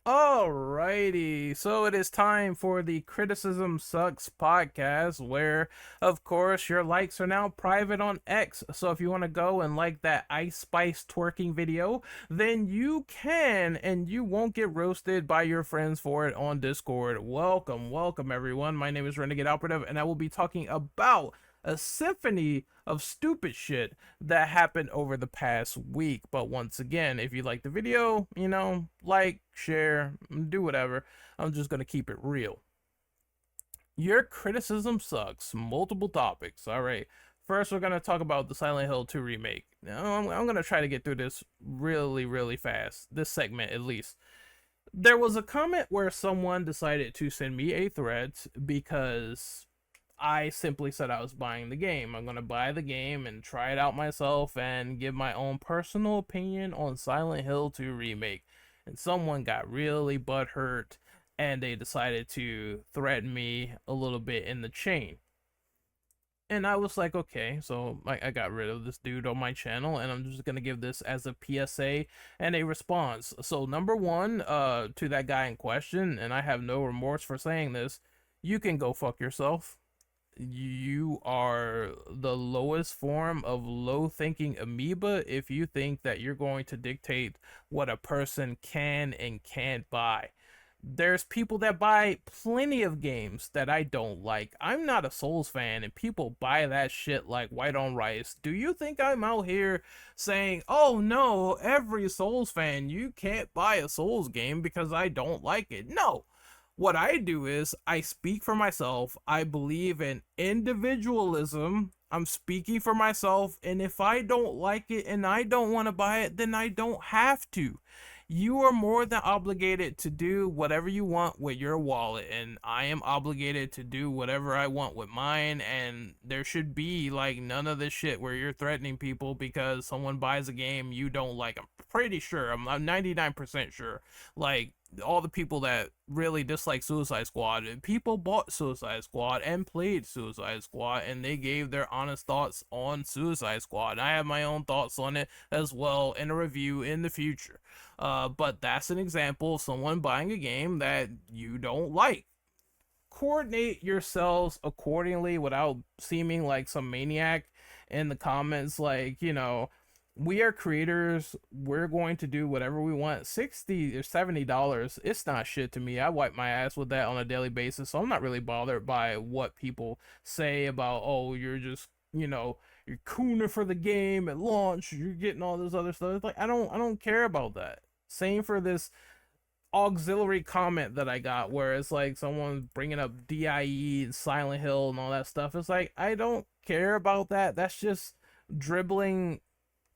Alrighty, so it is time for the Criticism Sucks podcast, where, of course, your likes are now private on X. So if you want to go and like that Ice Spice twerking video, then you can, and you won't get roasted by your friends for it on Discord. Welcome, everyone. My name is Renegade Operative, and I will be talking about a symphony of stupid shit that happened over the past week. But once again, if you like the video, like, share, do whatever. I'm just gonna keep it real. Your criticism sucks. Multiple topics. All right. First, we're gonna talk about the Silent Hill 2 remake. Now, I'm gonna try to get through this really fast. This segment, at least. There was a comment where someone decided to send me a threat because I simply said I was buying the game. I'm going to buy the game and try it out myself and give my own personal opinion on Silent Hill 2 Remake. And someone got really butthurt and they decided to threaten me a little bit in the chain. And I was like, okay, so I got rid of this dude on my channel, and I'm just gonna give this as a PSA and a response. So number one, to that guy in question, and I have no remorse for saying this, you can go fuck yourself. You are the lowest form of low thinking amoeba if you think that you're going to dictate what a person can and can't buy. There's people that buy plenty of games that I don't like. I'm not a Souls fan, and people buy that shit like white on rice. Do you think I'm out here saying, oh no, every Souls fan, you can't buy a Souls game because I don't like it? No. What I do is I speak for myself. I believe in individualism. I'm speaking for myself, and if I don't like it and I don't want to buy it, then I don't have to. You are more than obligated to do whatever you want with your wallet, and I am obligated to do whatever I want with mine. And there should be like none of this shit where you're threatening people because someone buys a game you don't like. I'm pretty sure, I'm 99% sure, like all the people that really dislike Suicide Squad, people bought Suicide Squad and played Suicide Squad, and they gave their honest thoughts on Suicide Squad. I have my own thoughts on it as well in a review in the future. But that's an example of someone buying a game that you don't like. Coordinate yourselves accordingly without seeming like some maniac in the comments, like, we are creators, we're going to do whatever we want. 60 or $70, it's not shit to me. I wipe my ass with that on a daily basis, so I'm not really bothered by what people say about, oh, you're just, you're cooning for the game at launch, you're getting all this other stuff. It's like, I don't care about that. Same for this auxiliary comment that I got where it's like someone bringing up DIE and Silent Hill and all that stuff. It's like, I don't care about that. That's just dribbling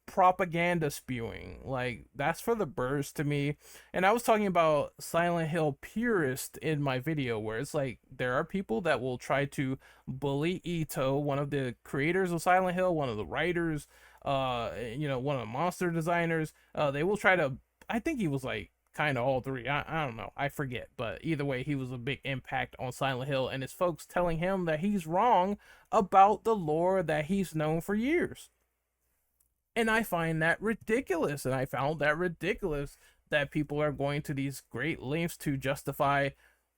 propaganda spewing. Like, that's for the birds to me. And I was talking about Silent Hill purist in my video, where it's like there are people that will try to bully Ito, one of the creators of Silent Hill, one of the writers, one of the monster designers. They will try to, I think he was like kind of all three. I don't know. I forget. But either way, he was a big impact on Silent Hill, and his folks telling him that he's wrong about the lore that he's known for years. And I find that ridiculous. And I found that ridiculous that people are going to these great lengths to justify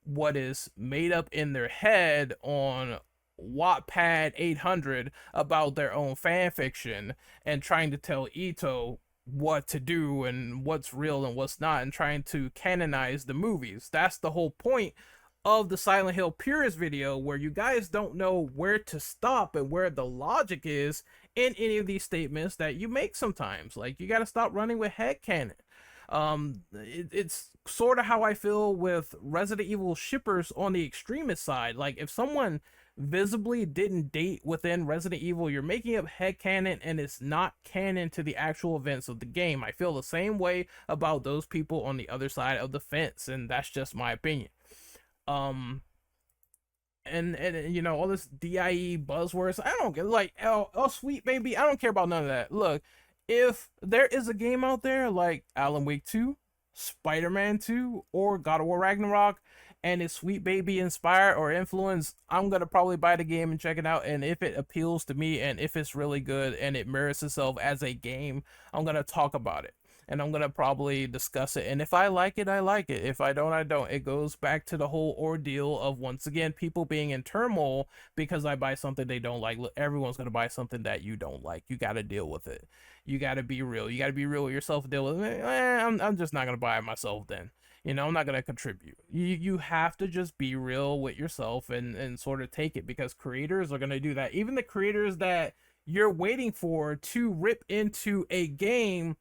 what is made up in their head on Wattpad 800 about their own fan fiction, and trying to tell Ito what to do and what's real and what's not, and trying to canonize the movies. That's the whole point of the Silent Hill Purist video, where you guys don't know where to stop and where the logic is in any of these statements that you make sometimes. Like, you got to stop running with headcanon. It's sort of how I feel with Resident Evil shippers on the extremist side. Like, if someone visibly didn't date within Resident Evil, you're making up headcanon and it's not canon to the actual events of the game. I feel the same way about those people on the other side of the fence, and that's just my opinion. Um, and all this DIE buzzwords, I don't get, like, oh sweet baby, I don't care about none of that. Look, if there is a game out there like Alan Wake 2, Spider-Man 2, or God of War Ragnarok, and it's sweet baby inspired or influenced, I'm gonna probably buy the game and check it out. And if it appeals to me and if it's really good and it merits itself as a game, I'm gonna talk about it. and I'm gonna probably discuss it. And if I like it, I like it. If I don't, I don't. It goes back to the whole ordeal of, once again, people being in turmoil because I buy something they don't like. Look, everyone's gonna buy something that you don't like. You got to deal with it. You got to be real. You got to be real with yourself. Deal with it. I'm just not gonna buy it myself then. I'm not gonna contribute. You have to just be real with yourself and sort of take it, because creators are gonna do that. Even the creators that you're waiting for to rip into a game,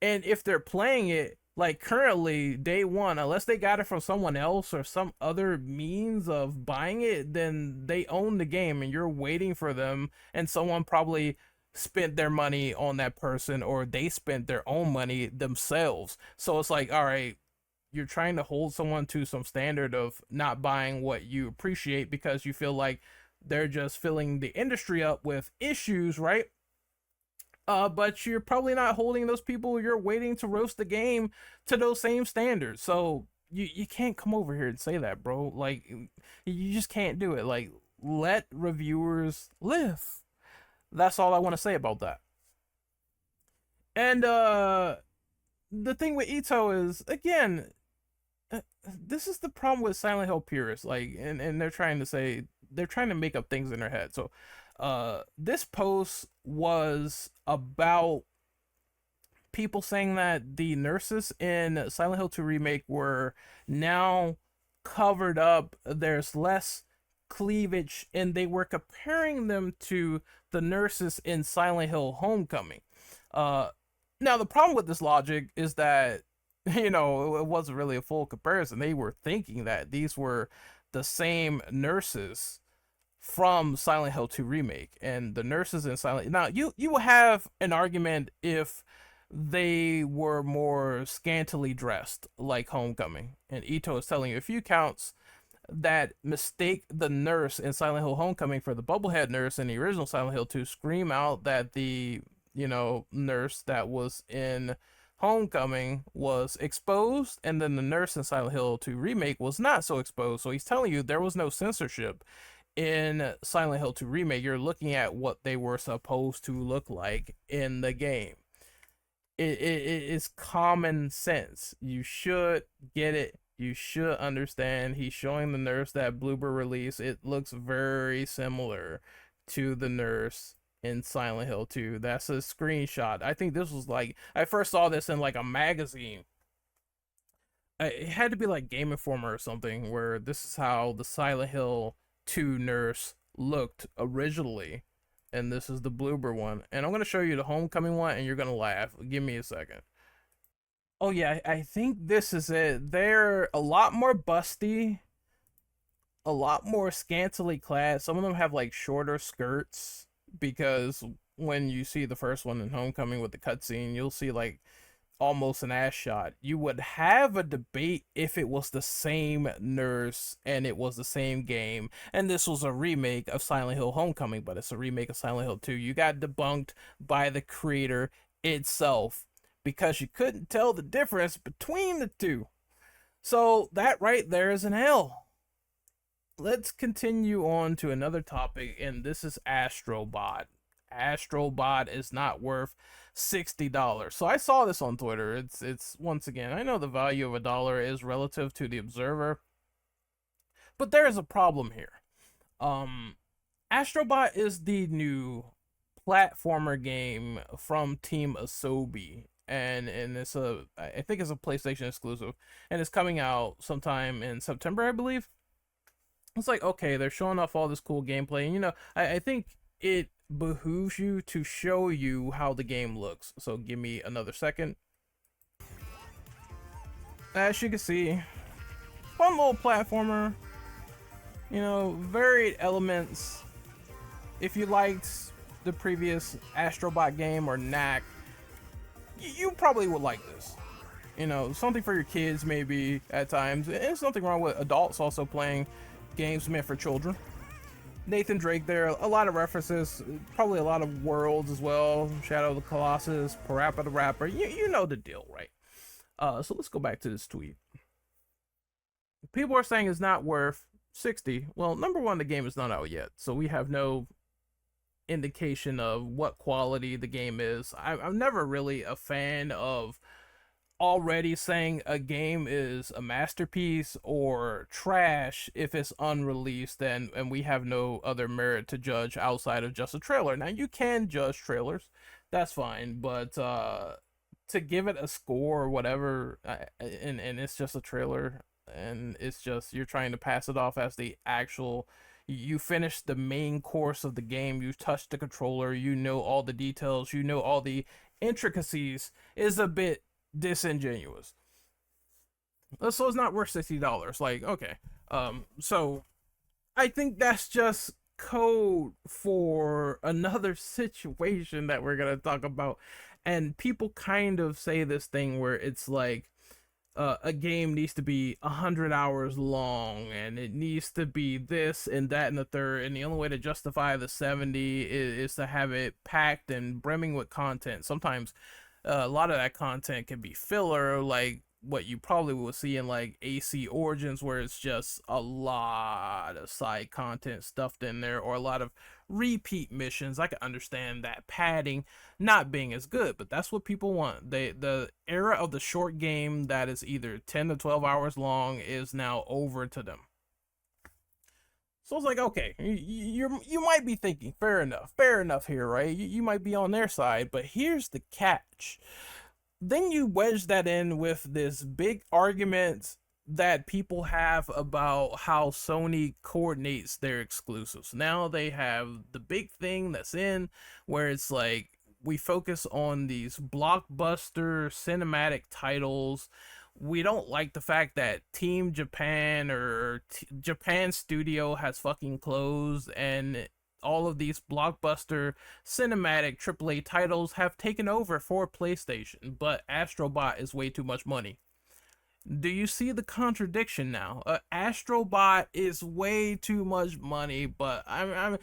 and if they're playing it like currently day one, unless they got it from someone else or some other means of buying it, then they own the game and you're waiting for them, and someone probably spent their money on that person, or they spent their own money themselves. So it's like, all right, you're trying to hold someone to some standard of not buying what you appreciate because you feel like they're just filling the industry up with issues, right? But you're probably not holding those people you're waiting to roast the game to those same standards. So you can't come over here and say that, bro. Like, you just can't do it. Like, let reviewers live. That's all I want to say about that. And the thing with Ito is, again, this is the problem with Silent Hill purists. Like, and they're trying to make up things in their head. So this post was about people saying that the nurses in Silent Hill 2 Remake were now covered up. There's less cleavage, and they were comparing them to the nurses in Silent Hill Homecoming. Now, the problem with this logic is that, it wasn't really a full comparison. They were thinking that these were the same nurses from Silent Hill 2 Remake, and the nurses in Silent. Now, you have an argument if they were more scantily dressed like Homecoming, and Ito is telling you a few counts that mistake the nurse in Silent Hill Homecoming for the bubblehead nurse in the original Silent Hill 2 scream out that the nurse that was in Homecoming was exposed, and then the nurse in Silent Hill 2 Remake was not so exposed. So he's telling you there was no censorship in Silent Hill 2 Remake. You're looking at what they were supposed to look like in the game. It is common sense. You should get it. You should understand. He's showing the nurse that blooper release. It looks very similar to the nurse in Silent Hill 2. That's a screenshot. I think this was like, I first saw this in like a magazine. It had to be like Game Informer or something, where this is how the Silent Hill 2 nurse looked originally, and this is the blooper one. And I'm going to show you the Homecoming one, and you're going to laugh. Give me a second. Oh yeah, I think this is it. They're a lot more busty, a lot more scantily clad. Some of them have like shorter skirts, because when you see the first one in Homecoming with the cutscene, you'll see like almost an ass shot. You would have a debate if it was the same nurse and it was the same game, and this was a remake of Silent Hill Homecoming, but it's a remake of Silent Hill 2. You got debunked by the creator itself because you couldn't tell the difference between the two. So that right there is an L. Let's continue on to another topic, and this is Astrobot. Astrobot is not worth $60. So I saw this on Twitter. It's once again, I know the value of $1 is relative to the observer, but there is a problem here. Astrobot is the new platformer game from Team Asobi, and it's I think it's a PlayStation exclusive, and it's coming out sometime in September, I believe. It's like, okay, they're showing off all this cool gameplay, and I think it behooves you to show you how the game looks. So give me another second. As you can see, fun little platformer, varied elements. If you liked the previous Astrobot game or knack, you probably would like this. Something for your kids maybe at times. There's nothing wrong with adults also playing games meant for children. Nathan Drake there, a lot of references, probably a lot of worlds as well. Shadow of the Colossus, Parappa the Rapper, you know the deal, right? So let's go back to this tweet. People are saying it's not worth $60. Well, number one, the game is not out yet, so we have no indication of what quality the game is. I'm never really a fan of already saying a game is a masterpiece or trash if it's unreleased and we have no other merit to judge outside of just a trailer. Now you can judge trailers, that's fine, but to give it a score or whatever, and it's just a trailer, and it's just you're trying to pass it off as the actual, you finished the main course of the game, you touched the controller, you know all the details, you know all the intricacies, is a bit disingenuous. So it's not worth $60. Like, okay. So I think that's just code for another situation that we're gonna talk about. And people kind of say this thing where it's like a game needs to be 100 hours long and it needs to be this and that and the third, and the only way to justify the 70 is to have it packed and brimming with content. Sometimes a lot of that content can be filler, like what you probably will see in like AC Origins, where it's just a lot of side content stuffed in there, or a lot of repeat missions. I can understand that padding not being as good, but that's what people want. The era of the short game that is either 10 to 12 hours long is now over to them. So it's like, okay, you might be thinking, fair enough here, right? You might be on their side, but here's the catch. Then you wedge that in with this big argument that people have about how Sony coordinates their exclusives. Now they have the big thing that's in where it's like we focus on these blockbuster cinematic titles. We don't like the fact that Team Japan or Japan Studio has fucking closed, and all of these blockbuster cinematic AAA titles have taken over for PlayStation, but Astrobot is way too much money. Do you see the contradiction now? Astrobot is way too much money, but I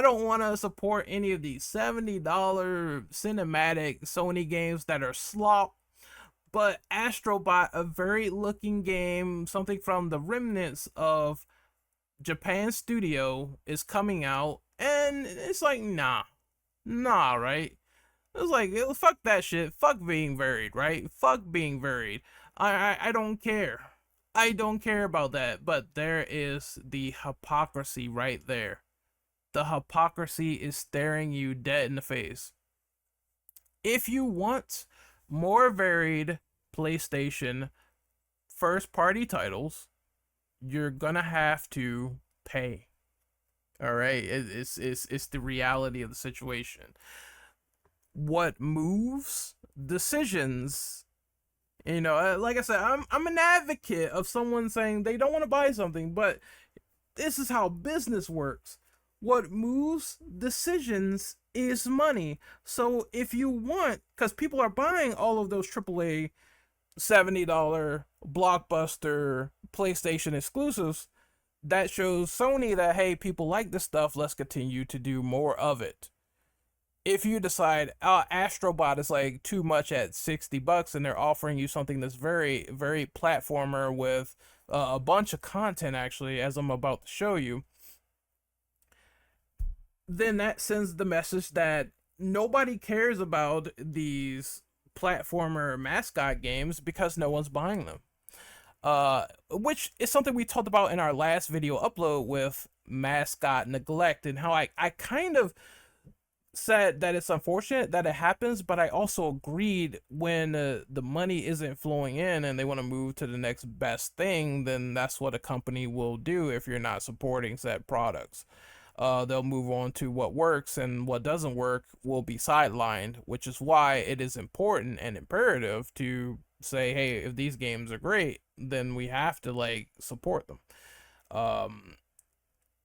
don't want to support any of these $70 cinematic Sony games that are slop. But Astrobot, a very looking game, something from the remnants of Japan Studio, is coming out, and it's like, nah, right? It's like, fuck that shit. Fuck being varied, right? Fuck being varied. I don't care. I don't care about that. But there is the hypocrisy right there. The hypocrisy is staring you dead in the face. If you want more varied PlayStation first party titles, you're gonna have to pay. All right, it's the reality of the situation. What moves decisions? Like I said, I'm an advocate of someone saying they don't want to buy something, but this is how business works. What moves decisions is money. So if you want, because people are buying all of those AAA $70 blockbuster PlayStation exclusives, that shows Sony that, hey, people like this stuff, let's continue to do more of it. If you decide Astrobot is like too much at $60 and they're offering you something that's very, very platformer with a bunch of content, actually, as I'm about to show you, then that sends the message that nobody cares about these platformer mascot games because no one's buying them. Which is something we talked about in our last video upload with mascot neglect, and how I kind of said that it's unfortunate that it happens, but I also agreed when the money isn't flowing in and they want to move to the next best thing, then that's what a company will do if you're not supporting said products. They'll move on to what works, and what doesn't work will be sidelined, which is why it is important and imperative to say, hey, if these games are great, then we have to like support them.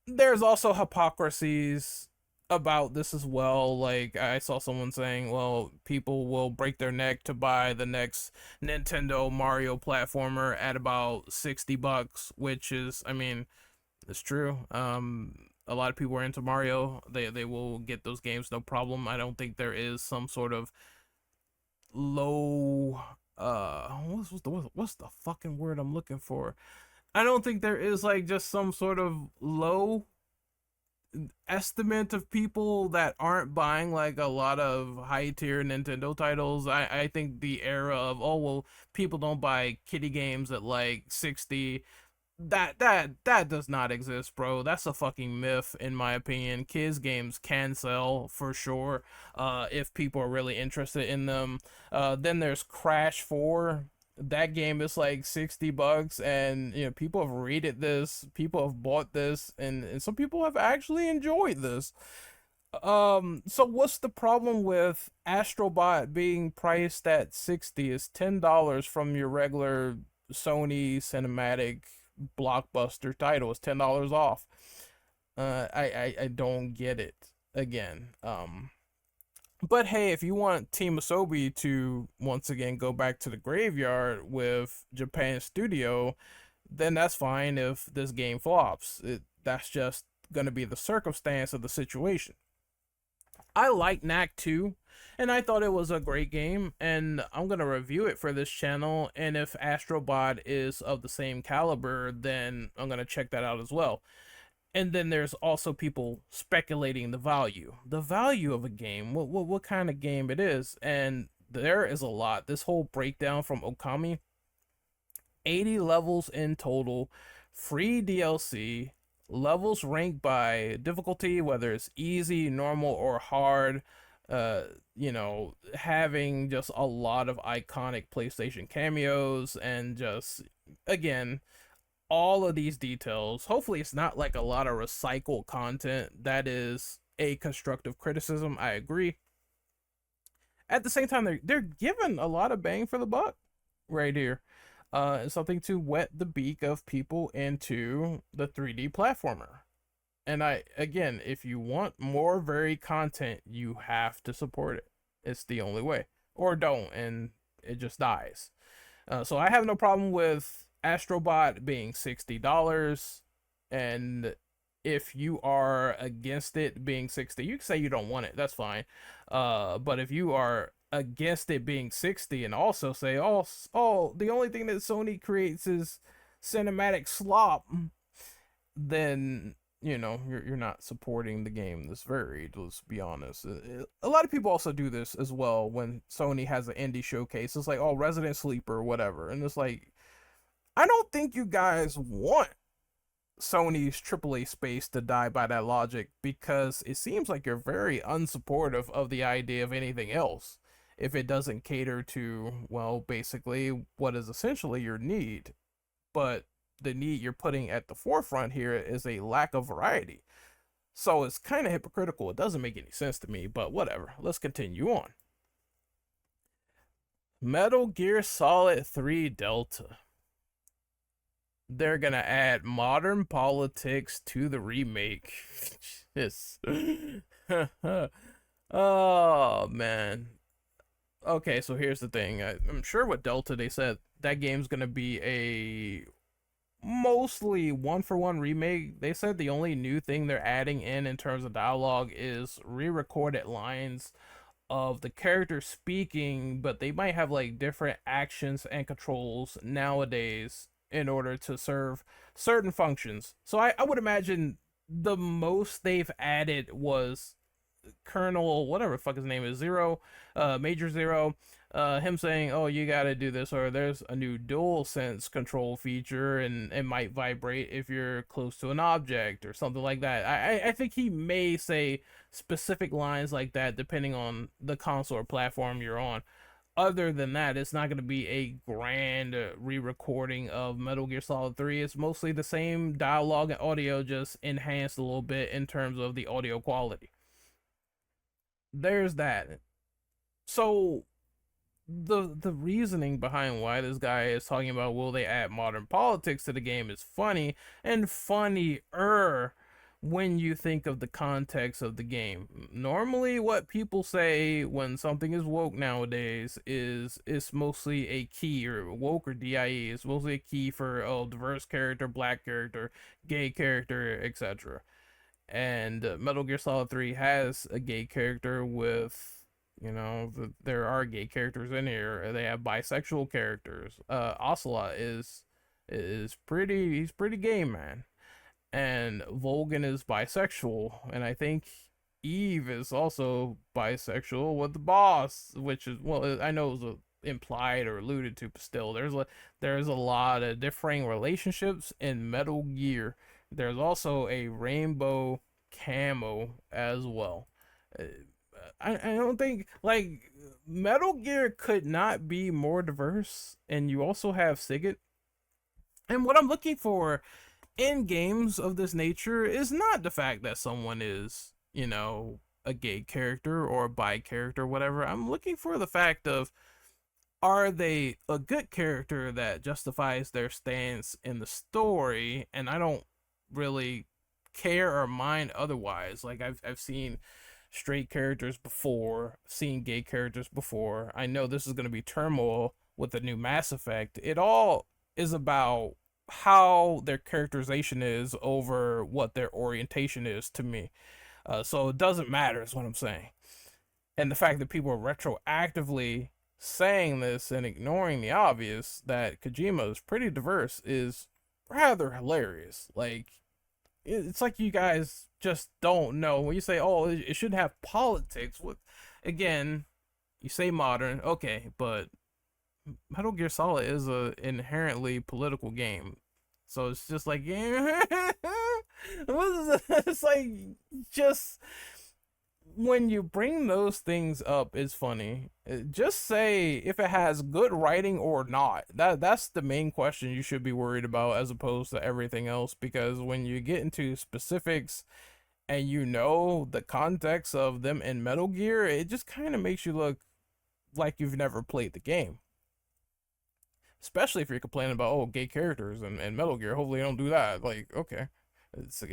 There's also hypocrisies about this as well. Like, I saw someone saying, well, people will break their neck to buy the next Nintendo Mario platformer at about $60, which is, I mean, it's true. A lot of people are into Mario. They will get those games no problem. I don't think there is some sort of low what's the fucking word I'm looking for? I don't think there is like just some sort of low estimate of people that aren't buying like a lot of high tier Nintendo titles. I think the era of, oh well, people don't buy kiddie games at like 60, that does not exist, bro. That's a fucking myth, in my opinion. Kids games can sell for sure, if people are really interested in them. Then there's Crash 4. That game is like $60, and you know people have rated this, people have bought this, and some people have actually enjoyed this. So what's the problem with Astrobot being priced at 60? Is $10 from your regular Sony cinematic blockbuster title. It's $10 off. I don't get it again. But hey, if you want Team Asobi to once again go back to the graveyard with Japan Studio, then that's fine if this game flops. That's just gonna be the circumstance of the situation. I like Knack 2, and I thought it was a great game, and I'm gonna review it for this channel. And if Astrobot is of the same caliber, then I'm gonna check that out as well. And then there's also people speculating the value of a game, what kind of game it is, and there is a lot. This whole breakdown from Okami, 80 levels in total, free DLC, levels ranked by difficulty, whether it's easy, normal, or hard. Having just a lot of iconic PlayStation cameos, and just again, all of these details. Hopefully, it's not like a lot of recycled content. That is a constructive criticism. I agree. At the same time, they're giving a lot of bang for the buck right here. Something to whet the beak of people into the 3D platformer. And again, if you want more varied content, you have to support it. It's the only way. Or don't, and it just dies. So I have no problem with Astrobot being $60. And if you are against it being 60, you can say you don't want it. That's fine. But if you are against it being 60 and also say, oh, the only thing that Sony creates is cinematic slop, then you're not supporting the game that's varied. Let's be honest. A lot of people also do this as well when Sony has an indie showcase. It's like, oh, Resident Sleeper or whatever, and it's like, I don't think you guys want Sony's AAA space to die by that logic, because it seems like you're very unsupportive of the idea of anything else if it doesn't cater to, well, basically what is essentially your need. But the need you're putting at the forefront here is a lack of variety. So it's kind of hypocritical. It doesn't make any sense to me, but whatever. Let's continue on. Metal Gear Solid 3 Delta. They're gonna add modern politics to the remake. Yes. Oh man. Okay, so here's the thing. I'm sure with Delta they said that game's gonna be a mostly one for one remake. They said the only new thing they're adding in terms of dialogue is re-recorded lines of the character speaking, but they might have like different actions and controls nowadays in order to serve certain functions. So I would imagine the most they've added was Colonel, whatever the fuck his name is, Zero, Major Zero, him saying, "Oh, you gotta do this," or there's a new dual sense control feature, and it might vibrate if you're close to an object or something like that. I think he may say specific lines like that depending on the console or platform you're on. Other than that, it's not going to be a grand re-recording of Metal Gear Solid 3. It's mostly the same dialogue and audio, just enhanced a little bit in terms of the audio quality. There's that. So the reasoning behind why this guy is talking about will they add modern politics to the game is funny, and funnier when you think of the context of the game. Normally what people say when something is woke nowadays is it's mostly a key, or woke or DIE is mostly a key for, oh, diverse character, black character, gay character, etc. And Metal Gear Solid 3 has a gay character with, there are gay characters in here. They have bisexual characters. Ocelot is pretty, he's pretty gay, man. and Volgan is bisexual, and I think Eve is also bisexual with the boss, which is, well, I know it was implied or alluded to, but still, there's a lot of differing relationships in Metal Gear. There's also a rainbow camo as well. Uh, I don't think like Metal Gear could not be more diverse, and you also have Sigurd. And what I'm looking for in games of this nature is not the fact that someone is, a gay character or a bi character or whatever. I'm looking for the fact of, are they a good character that justifies their stance in the story, and I don't really care or mind otherwise. Like I've seen straight characters before, seen gay characters before. I know this is going to be turmoil with the new Mass Effect. It all is about how their characterization is over what their orientation is to me. So it doesn't matter, is what I'm saying. And the fact that people are retroactively saying this and ignoring the obvious that Kojima is pretty diverse is rather hilarious. Like, it's like you guys just don't know when you say, "Oh, it should have politics." With, again, you say modern, okay, but Metal Gear Solid is a inherently political game, so it's just like, yeah, it's like, just when you bring those things up, it's funny. Just say if it has good writing or not. That's the main question you should be worried about, as opposed to everything else. Because when you get into specifics and you know the context of them in Metal Gear, it just kind of makes you look like you've never played the game. Especially if you're complaining about, oh, gay characters and Metal Gear. Hopefully you don't do that. Like, okay. It's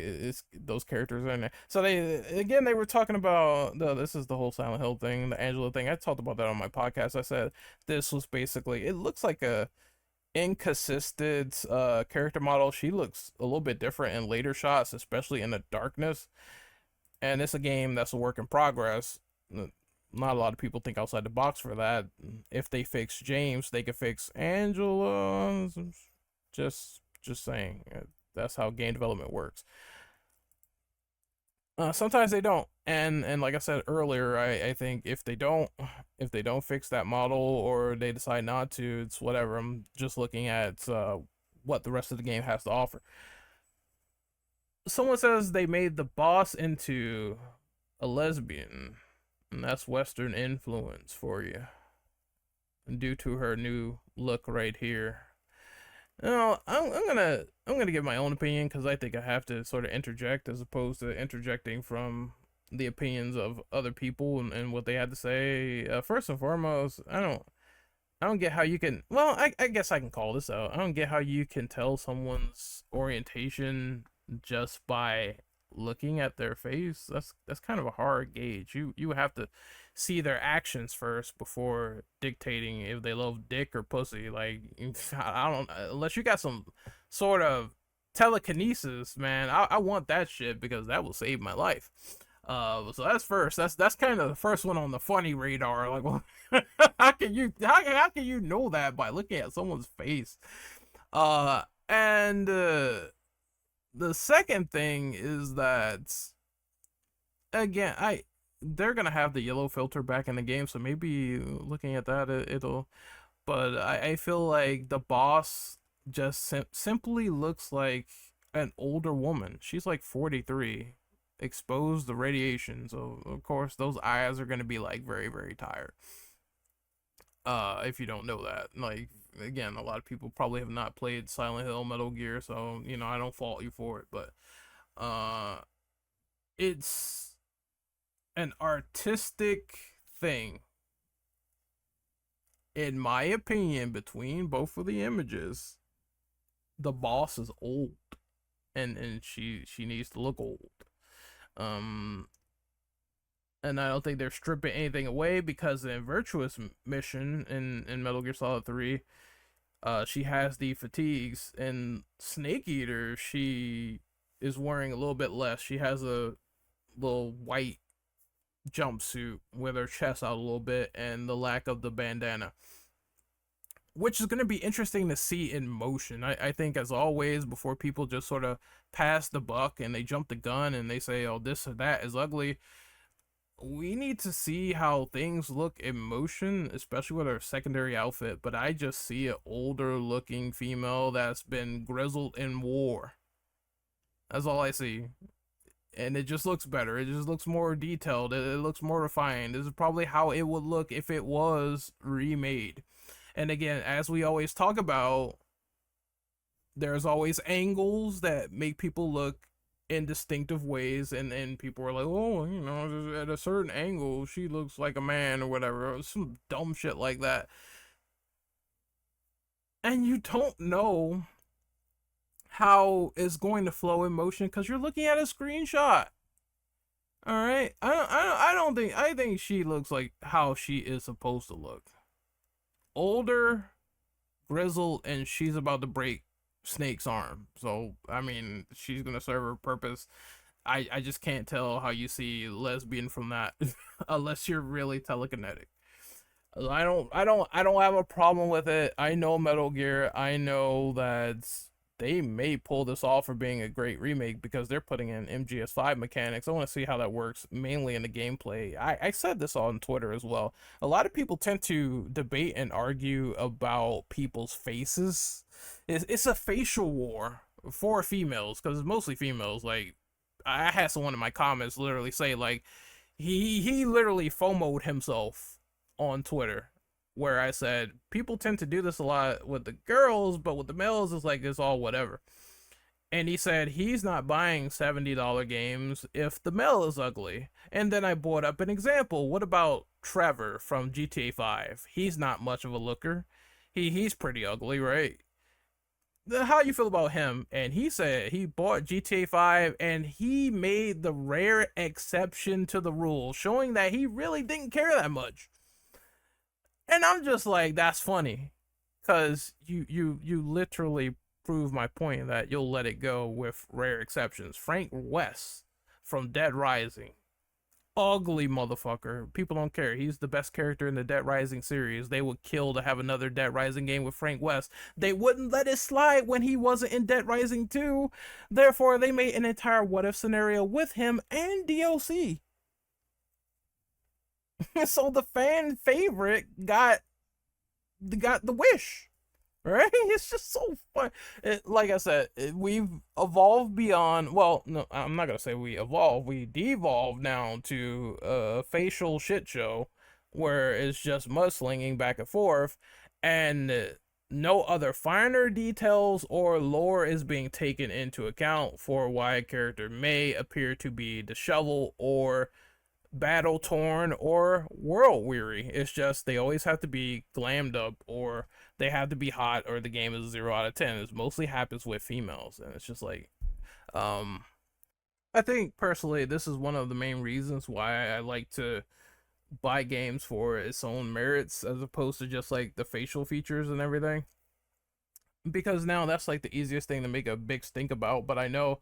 those characters are in there. So they were talking about this is the whole Silent Hill thing, the Angela thing. I talked about that on my podcast. I said this was basically, it looks like a inconsistent character model. She looks a little bit different in later shots, especially in the darkness. And it's a game that's a work in progress. Not a lot of people think outside the box for that. If they fix James, they could fix Angela. Just saying. That's how game development works. Sometimes they don't, and like I said earlier, I think if they don't fix that model, or they decide not to, it's whatever. I'm just looking at what the rest of the game has to offer. Someone says they made the boss into a lesbian, and that's Western influence for you, due to her new look right here. No, I'm gonna give my own opinion, because I think I have to sort of interject, as opposed to interjecting from the opinions of other people and what they had to say. First and foremost, I don't get how you can. Well, I guess I can call this out. I don't get how you can tell someone's orientation just by looking at their face. That's kind of a hard gauge. You have to see their actions first before dictating if they love dick or pussy. Like, I don't, unless you got some sort of telekinesis, man. I want that shit, because that will save my life. So that's first. That's kind of the first one on the funny radar. Like, well, how can you know that by looking at someone's face? And the second thing is that, again, they're gonna have the yellow filter back in the game, so maybe looking at that, it'll. But I feel like the boss just simply looks like an older woman. She's like 43, exposed to radiation, so of course those eyes are gonna be like very, very tired. If you don't know that, like, again, a lot of people probably have not played Silent Hill, Metal Gear, so I don't fault you for it, but uh, it's an artistic thing, in my opinion. Between both of the images, the boss is old, and she needs to look old. Um, and I don't think they're stripping anything away, because in Virtuous mission in Metal Gear Solid 3, she has the fatigues. And Snake Eater, she is wearing a little bit less. She has a little white jumpsuit with her chest out a little bit, and the lack of the bandana. which is going to be interesting to see in motion. I think, as always, before people just sort of pass the buck and they jump the gun and they say, oh, this or that is ugly, we need to see how things look in motion, especially with her secondary outfit. But I just see an older looking female that's been grizzled in war. That's all I see. And it just looks better. It just looks more detailed. It looks more refined. This is probably how it would look if it was remade. And again, as we always talk about, there's always angles that make people look in distinctive ways, and people are like, oh, you know, at a certain angle she looks like a man or whatever, or some dumb shit like that. And you don't know how it's going to flow in motion because you're looking at a screenshot. All right, I don't think, I think she looks like how she is supposed to look. Older, grizzled, and she's about to break Snake's arm. So I mean, she's gonna serve her purpose. I just can't tell how you see lesbian from that unless you're really telekinetic. I don't have a problem with it. I know Metal Gear. I know that they may pull this off for being a great remake because they're putting in MGS5 mechanics. I want to see how that works mainly in the gameplay. I said this on Twitter as well. A lot of people tend to debate and argue about people's faces. It's a facial war for females because it's mostly females. Like, I had someone in my comments literally say, like, he literally FOMO'd himself on Twitter, where I said people tend to do this a lot with the girls, but with the males it's like it's all whatever. And he said he's not buying $70 games if the male is ugly. And then I brought up an example. What about Trevor from GTA 5? He's not much of a looker. He's pretty ugly, right? How you feel about him? And he said he bought GTA 5 and he made the rare exception to the rule, showing that he really didn't care that much. And I'm just like, that's funny, because you literally prove my point that you'll let it go with rare exceptions. Frank West from Dead Rising, ugly motherfucker. People don't care. He's the best character in the Dead Rising series. They would kill to have another Dead Rising game with Frank West. They wouldn't let it slide when he wasn't in Dead Rising 2. Therefore, they made an entire what if scenario with him and DLC. So the fan favorite got the wish, right? It's just so fun. Like I said, we've evolved beyond. Well, no, I'm not gonna say we evolved. We devolved now to a facial shit show where it's just mudslinging back and forth, and no other finer details or lore is being taken into account for why a character may appear to be disheveled or battle torn or world weary. It's just they always have to be glammed up or they have to be hot or the game is 0 out of 10. It mostly happens with females, and it's just like, um I think personally this is one of the main reasons why I like to buy games for its own merits as opposed to just like the facial features and everything, because now that's like the easiest thing to make a big stink about. But I know,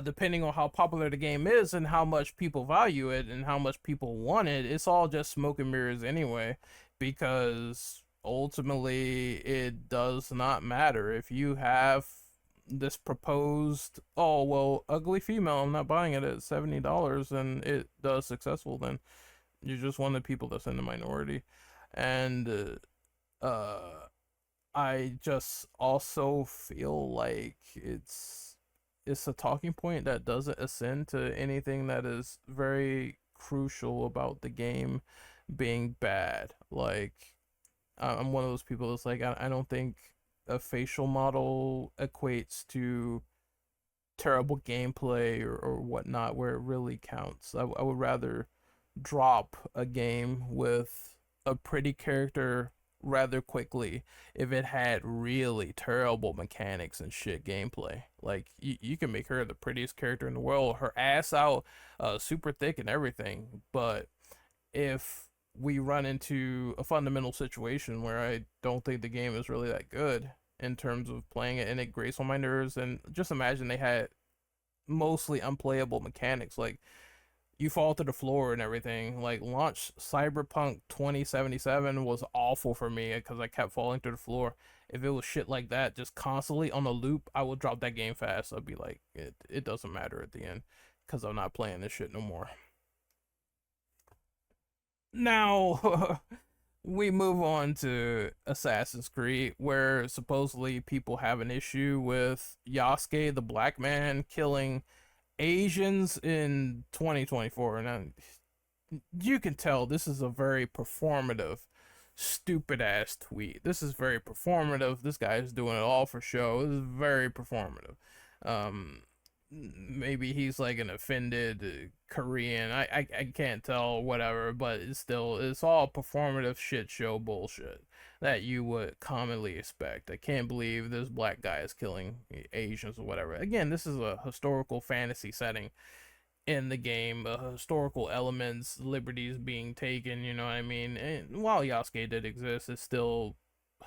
depending on how popular the game is and how much people value it and how much people want it, it's all just smoke and mirrors anyway, because ultimately it does not matter if you have this proposed, oh well, ugly female, I'm not buying it at $70 and it does successful, then you're just one of the people that's in the minority. And I just also feel like it's a talking point that doesn't ascend to anything that is very crucial about the game being bad. Like, I'm one of those people that's like, I don't think a facial model equates to terrible gameplay or whatnot where it really counts. I would rather drop a game with a pretty character rather quickly if it had really terrible mechanics and shit gameplay. Like, you can make her the prettiest character in the world, her ass out, super thick and everything, but if we run into a fundamental situation where I don't think the game is really that good in terms of playing it and it grates on my nerves, and just imagine they had mostly unplayable mechanics. Like, you fall to the floor and everything. Like launch Cyberpunk 2077 was awful for me because I kept falling to the floor. If it was shit like that, just constantly on a loop, I would drop that game fast. I'd be like, it doesn't matter at the end because I'm not playing this shit no more. Now, we move on to Assassin's Creed, where supposedly people have an issue with Yasuke, the black man, killing Asians in 2024. And you can tell this is a very performative, stupid ass tweet. This is very performative. This guy is doing it all for show. This is very performative. Um, Maybe he's like an offended Korean. I can't tell, whatever, but it's all performative shit show bullshit that you would commonly expect. I can't believe this black guy is killing Asians or whatever. Again, this is a historical fantasy setting in the game, historical elements, liberties being taken, you know what I mean? And while Yasuke did exist, it's still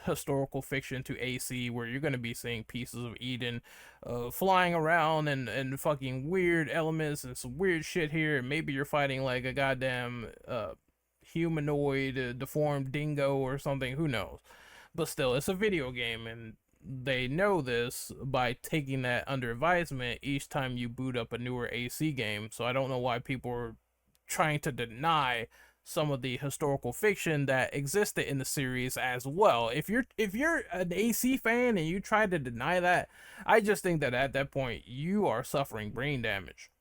historical fiction to AC, where you're going to be seeing pieces of Eden flying around and fucking weird elements and some weird shit here. And maybe you're fighting like a goddamn humanoid, deformed dingo or something, who knows? But still, it's a video game, and they know this by taking that under advisement each time you boot up a newer AC game. So I don't know why people are trying to deny some of the historical fiction that existed in the series as well. If you're an AC fan and you try to deny that, I just think that at that point you are suffering brain damage.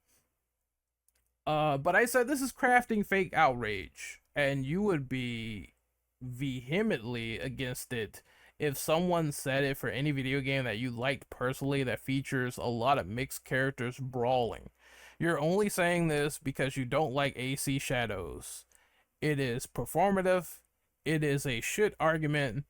But I said this is crafting fake outrage, and you would be vehemently against it if someone said it for any video game that you liked personally that features a lot of mixed characters brawling. You're only saying this because you don't like AC Shadows. It is performative. It is a shit argument.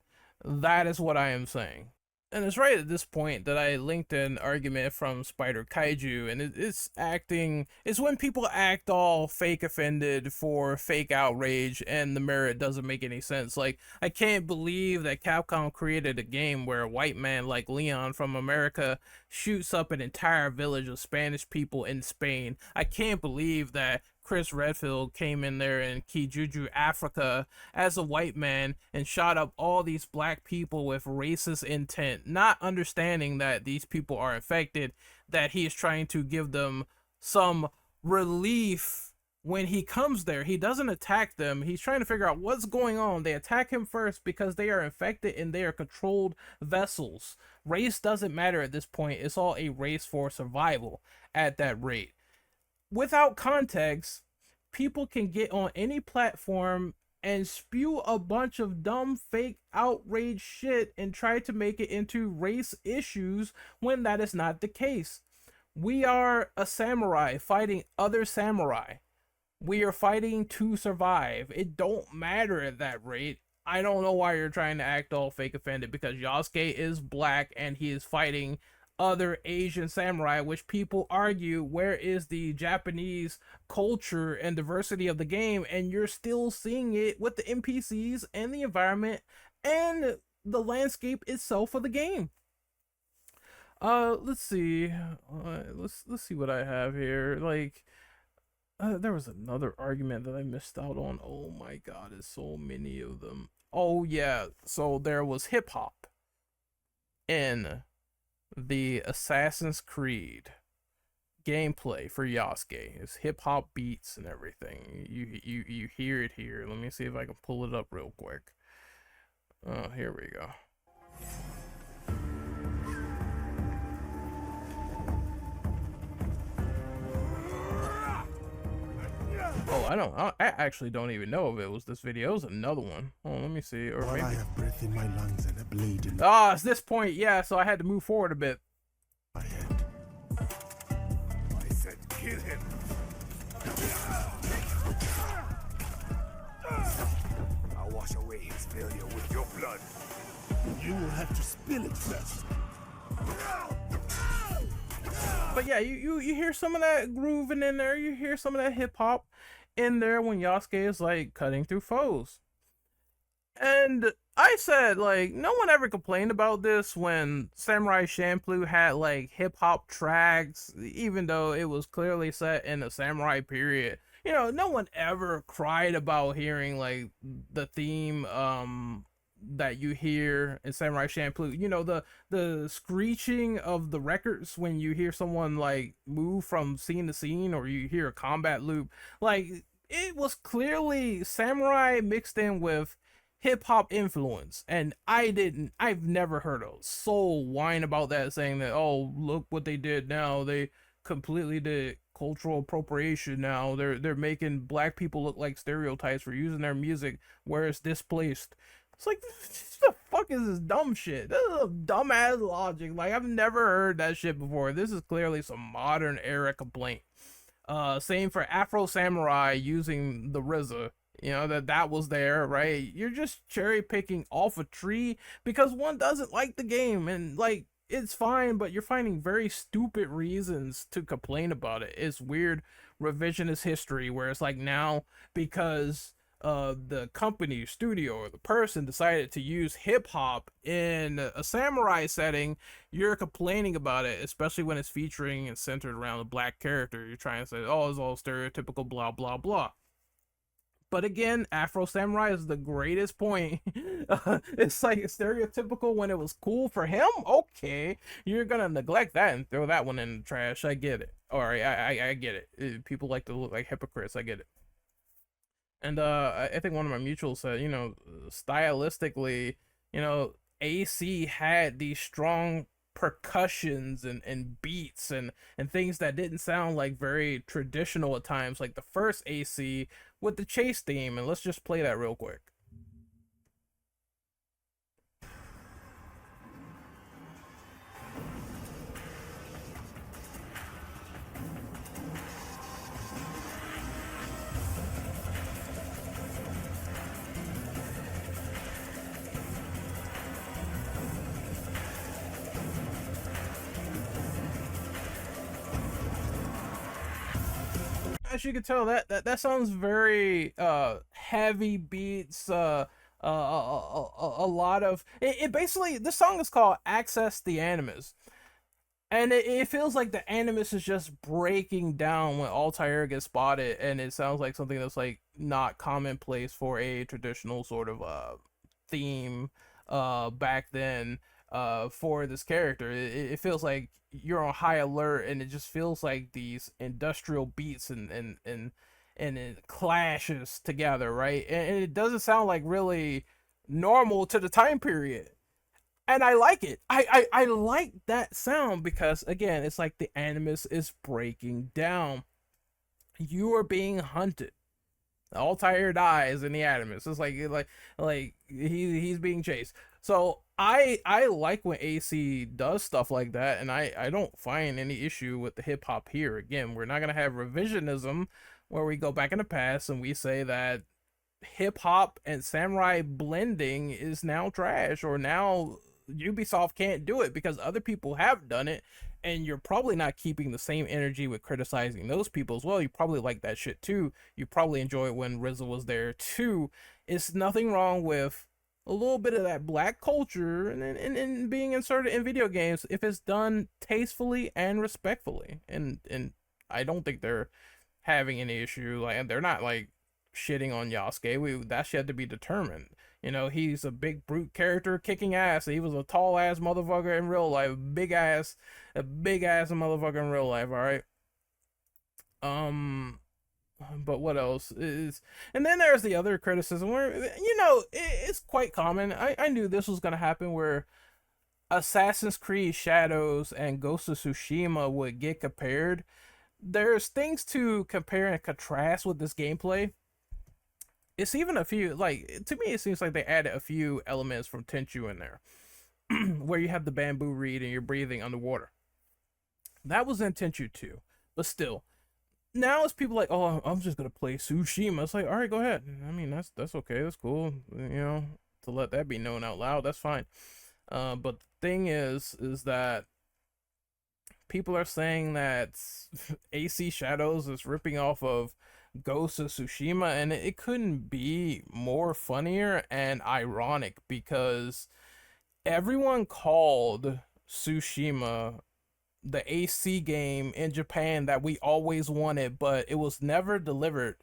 That is what I am saying. And it's right at this point that I linked an argument from Spider Kaiju, and it's when people act all fake offended for fake outrage, and the merit doesn't make any sense. Like, I can't believe that Capcom created a game where a white man like Leon from America shoots up an entire village of Spanish people in Spain. I can't believe that Chris Redfield came in there in Kijuju, Africa, as a white man and shot up all these black people with racist intent, not understanding that these people are infected, that he is trying to give them some relief when he comes there. He doesn't attack them. He's trying to figure out what's going on. They attack him first because they are infected and they are controlled vessels. Race doesn't matter at this point. It's all a race for survival at that rate. Without context, people can get on any platform and spew a bunch of dumb, fake, outrage shit and try to make it into race issues when that is not the case. We are a samurai fighting other samurai. We are fighting to survive. It don't matter at that rate. I don't know why you're trying to act all fake offended, because Yasuke is black and he is fighting other Asian samurai, which people argue, where is the Japanese culture and diversity of the game? And you're still seeing it with the NPCs and the environment and the landscape itself of the game. Let's see. Let's see what I have here. Like, there was another argument that I missed out on. Oh my god, there's so many of them. Oh yeah, so there was hip hop in the Assassin's Creed gameplay for Yasuke. It's hip hop beats and everything. You hear it here. Let me see if I can pull it up real quick. Oh, here we go. Oh, I actually don't even know if it was this video. It was another one. Oh, let me see. Or maybe I have breath in my lungs and a blade in ah, it's this point. Yeah, so I had to move forward a bit. my head. I said kill him. I'll wash away his failure with your blood. You will have to spill it first. But yeah, you hear some of that grooving in there. You hear some of that hip hop in there when Yasuke is like cutting through foes. And I said, like, no one ever complained about this when Samurai Champloo had like hip hop tracks, even though it was clearly set in the samurai period. no one ever cried about hearing like the theme that you hear in Samurai Champloo. The screeching of the records when you hear someone like move from scene to scene, or you hear a combat loop. Like, it was clearly samurai mixed in with hip hop influence, and I've never heard a soul whine about that, saying that, oh, look what they did now, they completely did cultural appropriation. Now they're making black people look like stereotypes for using their music where it's displaced. It's like, the fuck is this dumb shit? This is a dumbass logic. Like, I've never heard that shit before. This is clearly some modern era complaint. Same for Afro Samurai using the RZA. That was there, right? You're just cherry picking off a tree because one doesn't like the game, and like, it's fine, but you're finding very stupid reasons to complain about it. It's weird revisionist history where it's like, now because the company, studio, or the person decided to use hip hop in a samurai setting, you're complaining about it, especially when it's featuring and centered around a black character. You're trying to say, oh, it's all stereotypical, blah, blah, blah. But again, Afro Samurai is the greatest point. It's like stereotypical when it was cool for him. Okay, you're gonna neglect that and throw that one in the trash. I get it. All right, I get it. People like to look like hypocrites. I get it. And I think one of my mutuals said, stylistically, AC had these strong percussions and beats and things that didn't sound like very traditional at times, like the first AC with the chase theme. And let's just play that real quick. As you can tell, that sounds very heavy beats, a lot of it. Basically, this song is called Access the Animus, and it feels like the Animus is just breaking down when Altair gets spotted, and it sounds like something that's like not commonplace for a traditional sort of theme back then for this character. It feels like you're on high alert, and it just feels like these industrial beats and it clashes together, right? And it doesn't sound like really normal to the time period. And I like it. I like that sound because, again, it's like the Animus is breaking down. You are being hunted. Altair dies in the Animus. It's like he's being chased. So I like when AC does stuff like that, and I don't find any issue with the hip hop here. Again, we're not gonna have revisionism where we go back in the past and we say that hip hop and samurai blending is now trash, or now Ubisoft can't do it because other people have done it, and you're probably not keeping the same energy with criticizing those people as well. You probably like that shit too. You probably enjoy it when RZA was there too. It's nothing wrong with a little bit of that black culture and being inserted in video games if it's done tastefully and respectfully. And I don't think they're having any issue. Like, they're not like shitting on Yasuke. That's yet to be determined. He's a big brute character kicking ass. He was a tall ass motherfucker in real life, a big ass motherfucker in real life. All right. But what else is? And then there's the other criticism where it's quite common. I knew this was gonna happen, where Assassin's Creed Shadows and Ghost of Tsushima would get compared. There's things to compare and contrast with this gameplay. It's even a few, like, to me it seems like they added a few elements from Tenchu in there, where you have the bamboo reed and you're breathing underwater. That was in Tenchu too, but still, now it's people like, oh, I'm just gonna play Tsushima. It's like, all right, go ahead. I mean, that's okay, that's cool, to let that be known out loud, that's fine. But the thing is that people are saying that AC Shadows is ripping off of Ghost of Tsushima, and it couldn't be more funnier and ironic because everyone called Tsushima the AC game in Japan that we always wanted, but it was never delivered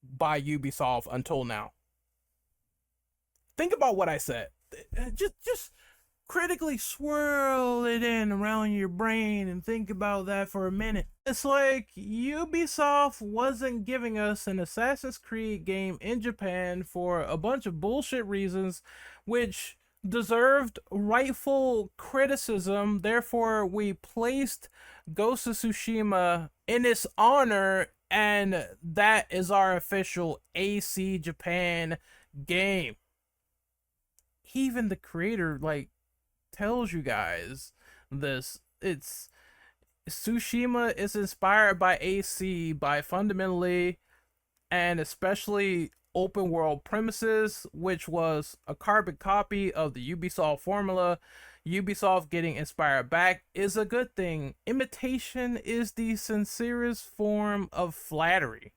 by Ubisoft until now. Think about what I said. Just critically swirl it in around your brain and think about that for a minute. It's like Ubisoft wasn't giving us an Assassin's Creed game in Japan for a bunch of bullshit reasons, which deserved rightful criticism. Therefore, we placed Ghost of Tsushima in its honor, and that is our official AC Japan game. Even the creator, like, tells you guys this. It's Tsushima is inspired by AC by fundamentally and especially open world premises, which was a carbon copy of the Ubisoft formula. Ubisoft getting inspired back is a good thing. Imitation is the sincerest form of flattery.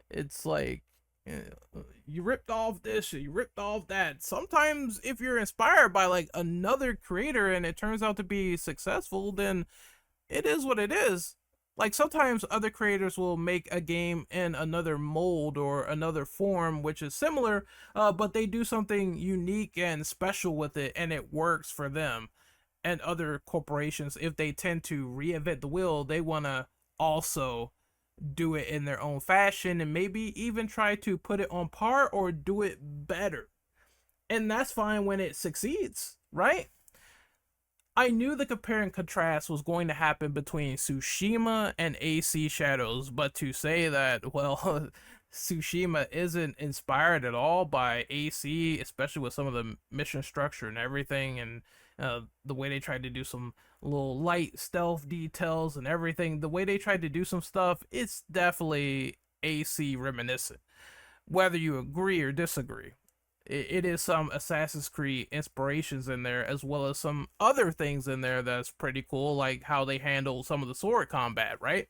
It's like, you ripped off this, you ripped off that. Sometimes if you're inspired by like another creator and it turns out to be successful, then it is what it is. Like sometimes other creators will make a game in another mold or another form which is similar, but they do something unique and special with it and it works for them. And other corporations, if they tend to reinvent the wheel, they want to also do it in their own fashion and maybe even try to put it on par or do it better. And that's fine when it succeeds, right? I knew the compare and contrast was going to happen between Tsushima and AC Shadows, but to say that, well, Tsushima isn't inspired at all by AC, especially with some of the mission structure and everything, and the way they tried to do some little light stealth details and everything, the way they tried to do some stuff, it's definitely AC reminiscent, whether you agree or disagree. It is some Assassin's Creed inspirations in there, as well as some other things in there that's pretty cool, like how they handle some of the sword combat, right?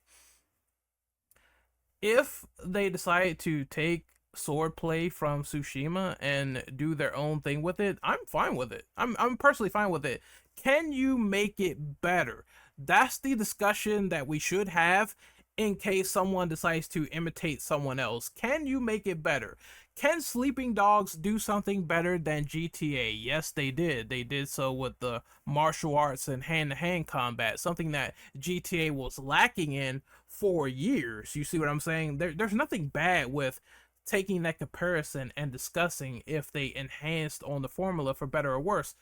If they decide to take swordplay from Tsushima and do their own thing with it, I'm fine with it. I'm personally fine with it. Can you make it better? That's the discussion that we should have in case someone decides to imitate someone else. Can you make it better? Can Sleeping Dogs do something better than GTA? Yes, they did. They did so with the martial arts and hand-to-hand combat, something that GTA was lacking in for years. You see what I'm saying? There's nothing bad with taking that comparison and discussing if they enhanced on the formula for better or worse.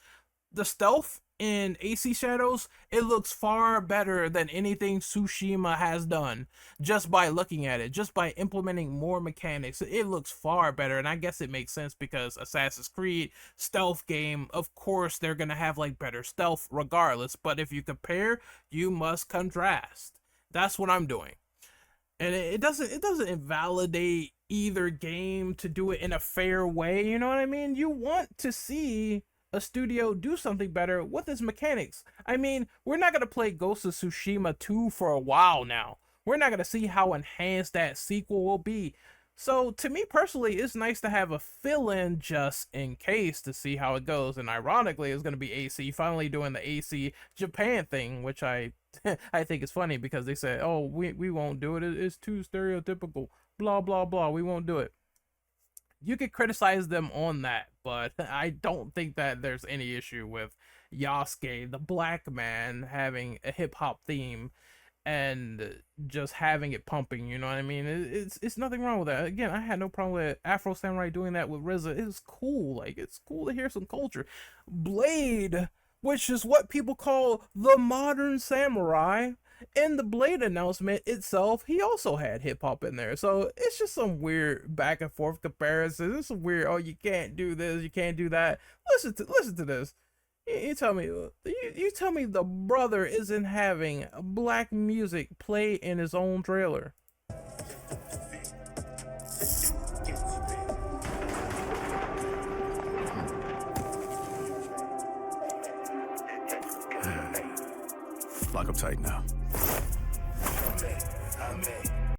The stealth in AC Shadows, it looks far better than anything Tsushima has done just by looking at it, just by implementing more mechanics. It looks far better, and I guess it makes sense because Assassin's Creed stealth game, of course they're gonna have like better stealth regardless, but if you compare, you must contrast. That's what I'm doing. And it doesn't invalidate either game to do it in a fair way, you know what I mean? You want to see a studio do something better with its mechanics. I mean, we're not going to play Ghost of Tsushima 2 for a while now. We're not going to see how enhanced that sequel will be. So to me personally, it's nice to have a fill-in just in case to see how it goes. And ironically, it's going to be AC finally doing the AC Japan thing, which I I think is funny because they said, oh, we won't do it. It's too stereotypical. Blah, blah, blah. We won't do it. You could criticize them on that, but I don't think that there's any issue with Yasuke, the black man, having a hip hop theme and just having it pumping. You know what I mean? It's nothing wrong with that. Again, I had no problem with Afro Samurai doing that with RZA. It's cool. Like, it's cool to hear some culture. Blade, which is what people call the modern samurai, in the Blade announcement itself, he also had hip hop in there. So it's just some weird back and forth comparisons. It's some weird, oh, you can't do this, you can't do that. Listen to this. You tell me, you tell me the brother isn't having black music play in his own trailer. Lock up tight now.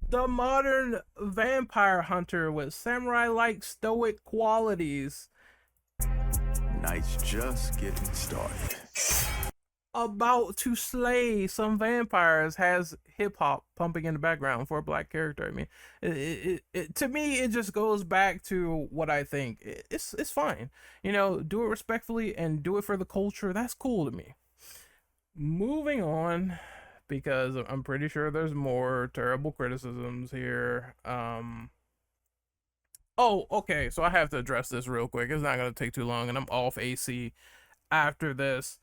The modern vampire hunter with samurai-like stoic qualities. Night's just getting started. about to slay some vampires has hip hop pumping in the background for a black character. I mean, to me, it just goes back to what I think. It's fine, you know. Do it respectfully and do it for the culture. That's cool to me. Moving on, because I'm pretty sure there's more terrible criticisms here. Oh, okay. So I have to address this real quick. It's not gonna take too long, and I'm off AC after this.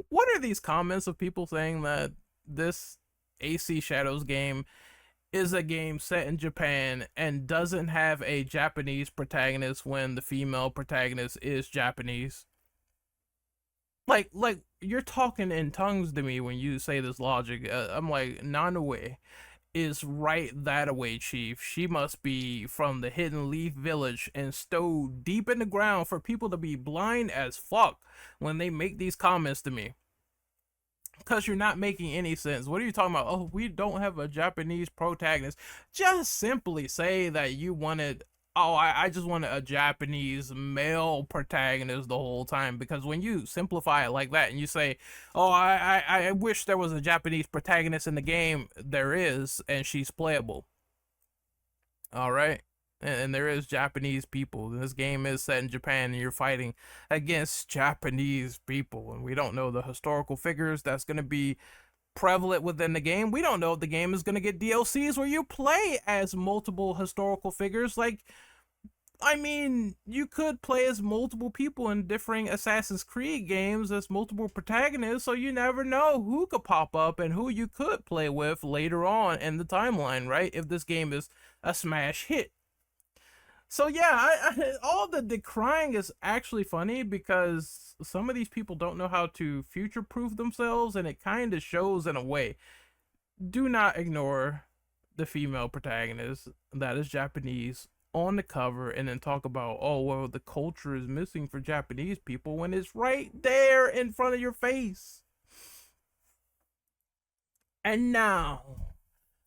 What are these comments of people saying that this AC Shadows game is a game set in Japan and doesn't have a Japanese protagonist when the female protagonist is Japanese? Like you're talking in tongues to me when you say this logic. I'm like, Nanue is right that away, Chief. She must be from the Hidden Leaf Village and stowed deep in the ground for people to be blind as fuck when they make these comments to me. Because you're not making any sense. What are you talking about? Oh, we don't have a Japanese protagonist. Just simply say that you wanted. Oh, I just wanted a Japanese male protagonist the whole time. Because when you simplify it like that and you say, oh, I wish there was a Japanese protagonist in the game, there is, and she's playable. All right. And there is Japanese people. This game is set in Japan, and you're fighting against Japanese people, and we don't know the historical figures that's going to be prevalent within the game. We don't know if the game is going to get DLCs where you play as multiple historical figures. Like, I mean, you could play as multiple people in differing Assassin's Creed games as multiple protagonists, so you never know who could pop up and who you could play with later on in the timeline, right? If this game is a smash hit. So yeah, all the decrying is actually funny because some of these people don't know how to future-proof themselves, and it kind of shows in a way. Do not ignore the female protagonist that is Japanese on the cover and then talk about, oh, well, the culture is missing for Japanese people when it's right there in front of your face. And now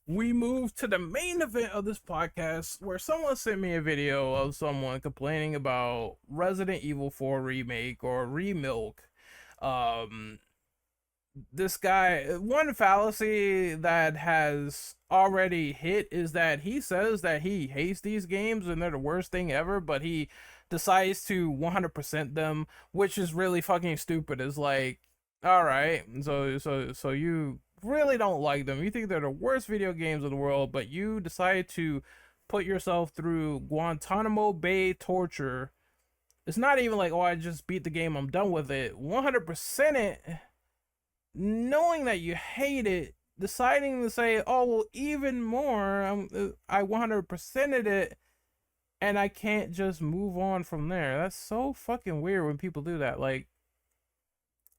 we move to the main event of this podcast, where someone sent me a video of someone complaining about Resident Evil 4 Remake or Remilk. This guy, one fallacy that has already hit is that he says that he hates these games and they're the worst thing ever, but he decides to 100% them, which is really fucking stupid. It's like, all right, so you really don't like them. You think they're the worst video games in the world, but you decide to put yourself through Guantanamo Bay torture. It's not even like, oh, I just beat the game, I'm done with it. 100% it, knowing that you hate it, deciding to say, oh, well, even more, I 100%ed it, and I can't just move on from there. That's so fucking weird when people do that. Like,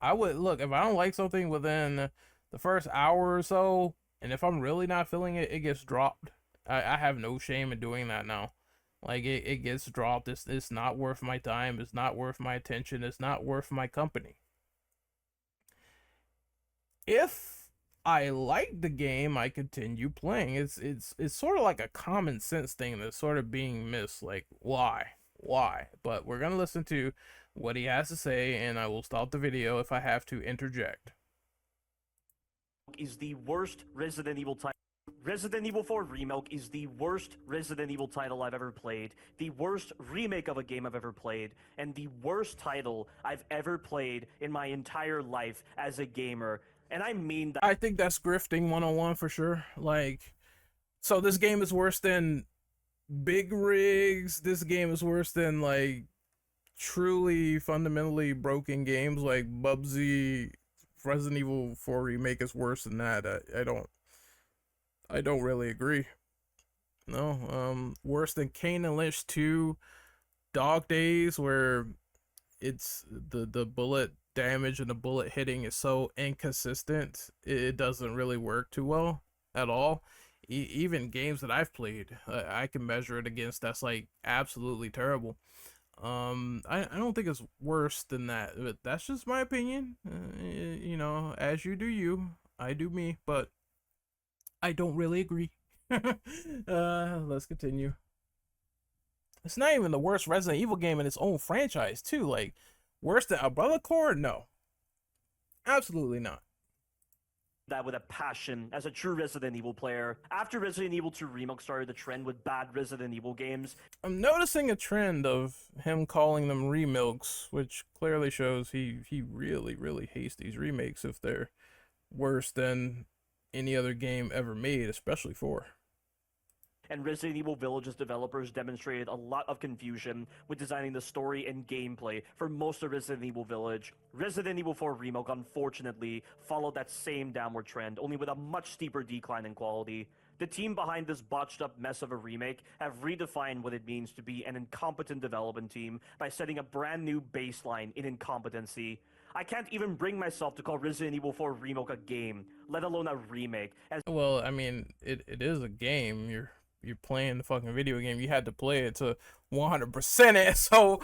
I would, look, if I don't like something within the first hour or so, and if I'm really not feeling it, it gets dropped. I have no shame in doing that now. Like, it gets dropped. It's not worth my time. It's not worth my attention. It's not worth my company. If I like the game, I continue playing. It's sort of like a common sense thing that's sort of being missed. Like, why? But we're gonna listen to what he has to say, and I will stop the video if I have to interject. Is the worst Resident Evil title. Resident Evil 4 Remake is the worst Resident Evil title I've ever played, the worst remake of a game I've ever played, and the worst title I've ever played in my entire life as a gamer. And I mean that. I think that's grifting 101 for sure. Like, so this game is worse than Big Rigs. This game is worse than, like, truly fundamentally broken games like Bubsy. Resident Evil 4 Remake is worse than that. I don't really agree. No, worse than Kane and Lynch 2 Dog Days, where it's the bullet damage and the bullet hitting is so inconsistent, it doesn't really work too well at all. Even games that I've played, I can measure it against, that's like absolutely terrible. I don't think it's worse than that, but that's just my opinion. You know, as you do you, I do me, but I don't really agree. Let's continue. It's not even the worst Resident Evil game in its own franchise, too. Like, worse than Umbrella Corps? No. Absolutely not. That with a passion as a true Resident Evil player. After Resident Evil 2 Remake started the trend with bad Resident Evil games, I'm noticing a trend of him calling them remilks, which clearly shows he really hates these remakes if they're worse than any other game ever made, especially 4. and Resident Evil Village's developers demonstrated a lot of confusion with designing the story and gameplay for most of Resident Evil Village. Resident Evil 4 Remake, unfortunately, followed that same downward trend, only with a much steeper decline in quality. The team behind this botched up mess of a remake have redefined what it means to be an incompetent development team by setting a brand new baseline in incompetency. I can't even bring myself to call Resident Evil 4 Remake a game, let alone a remake, as Well, I mean, it is a game. You're playing the fucking video game. You had to play it to 100% it. So,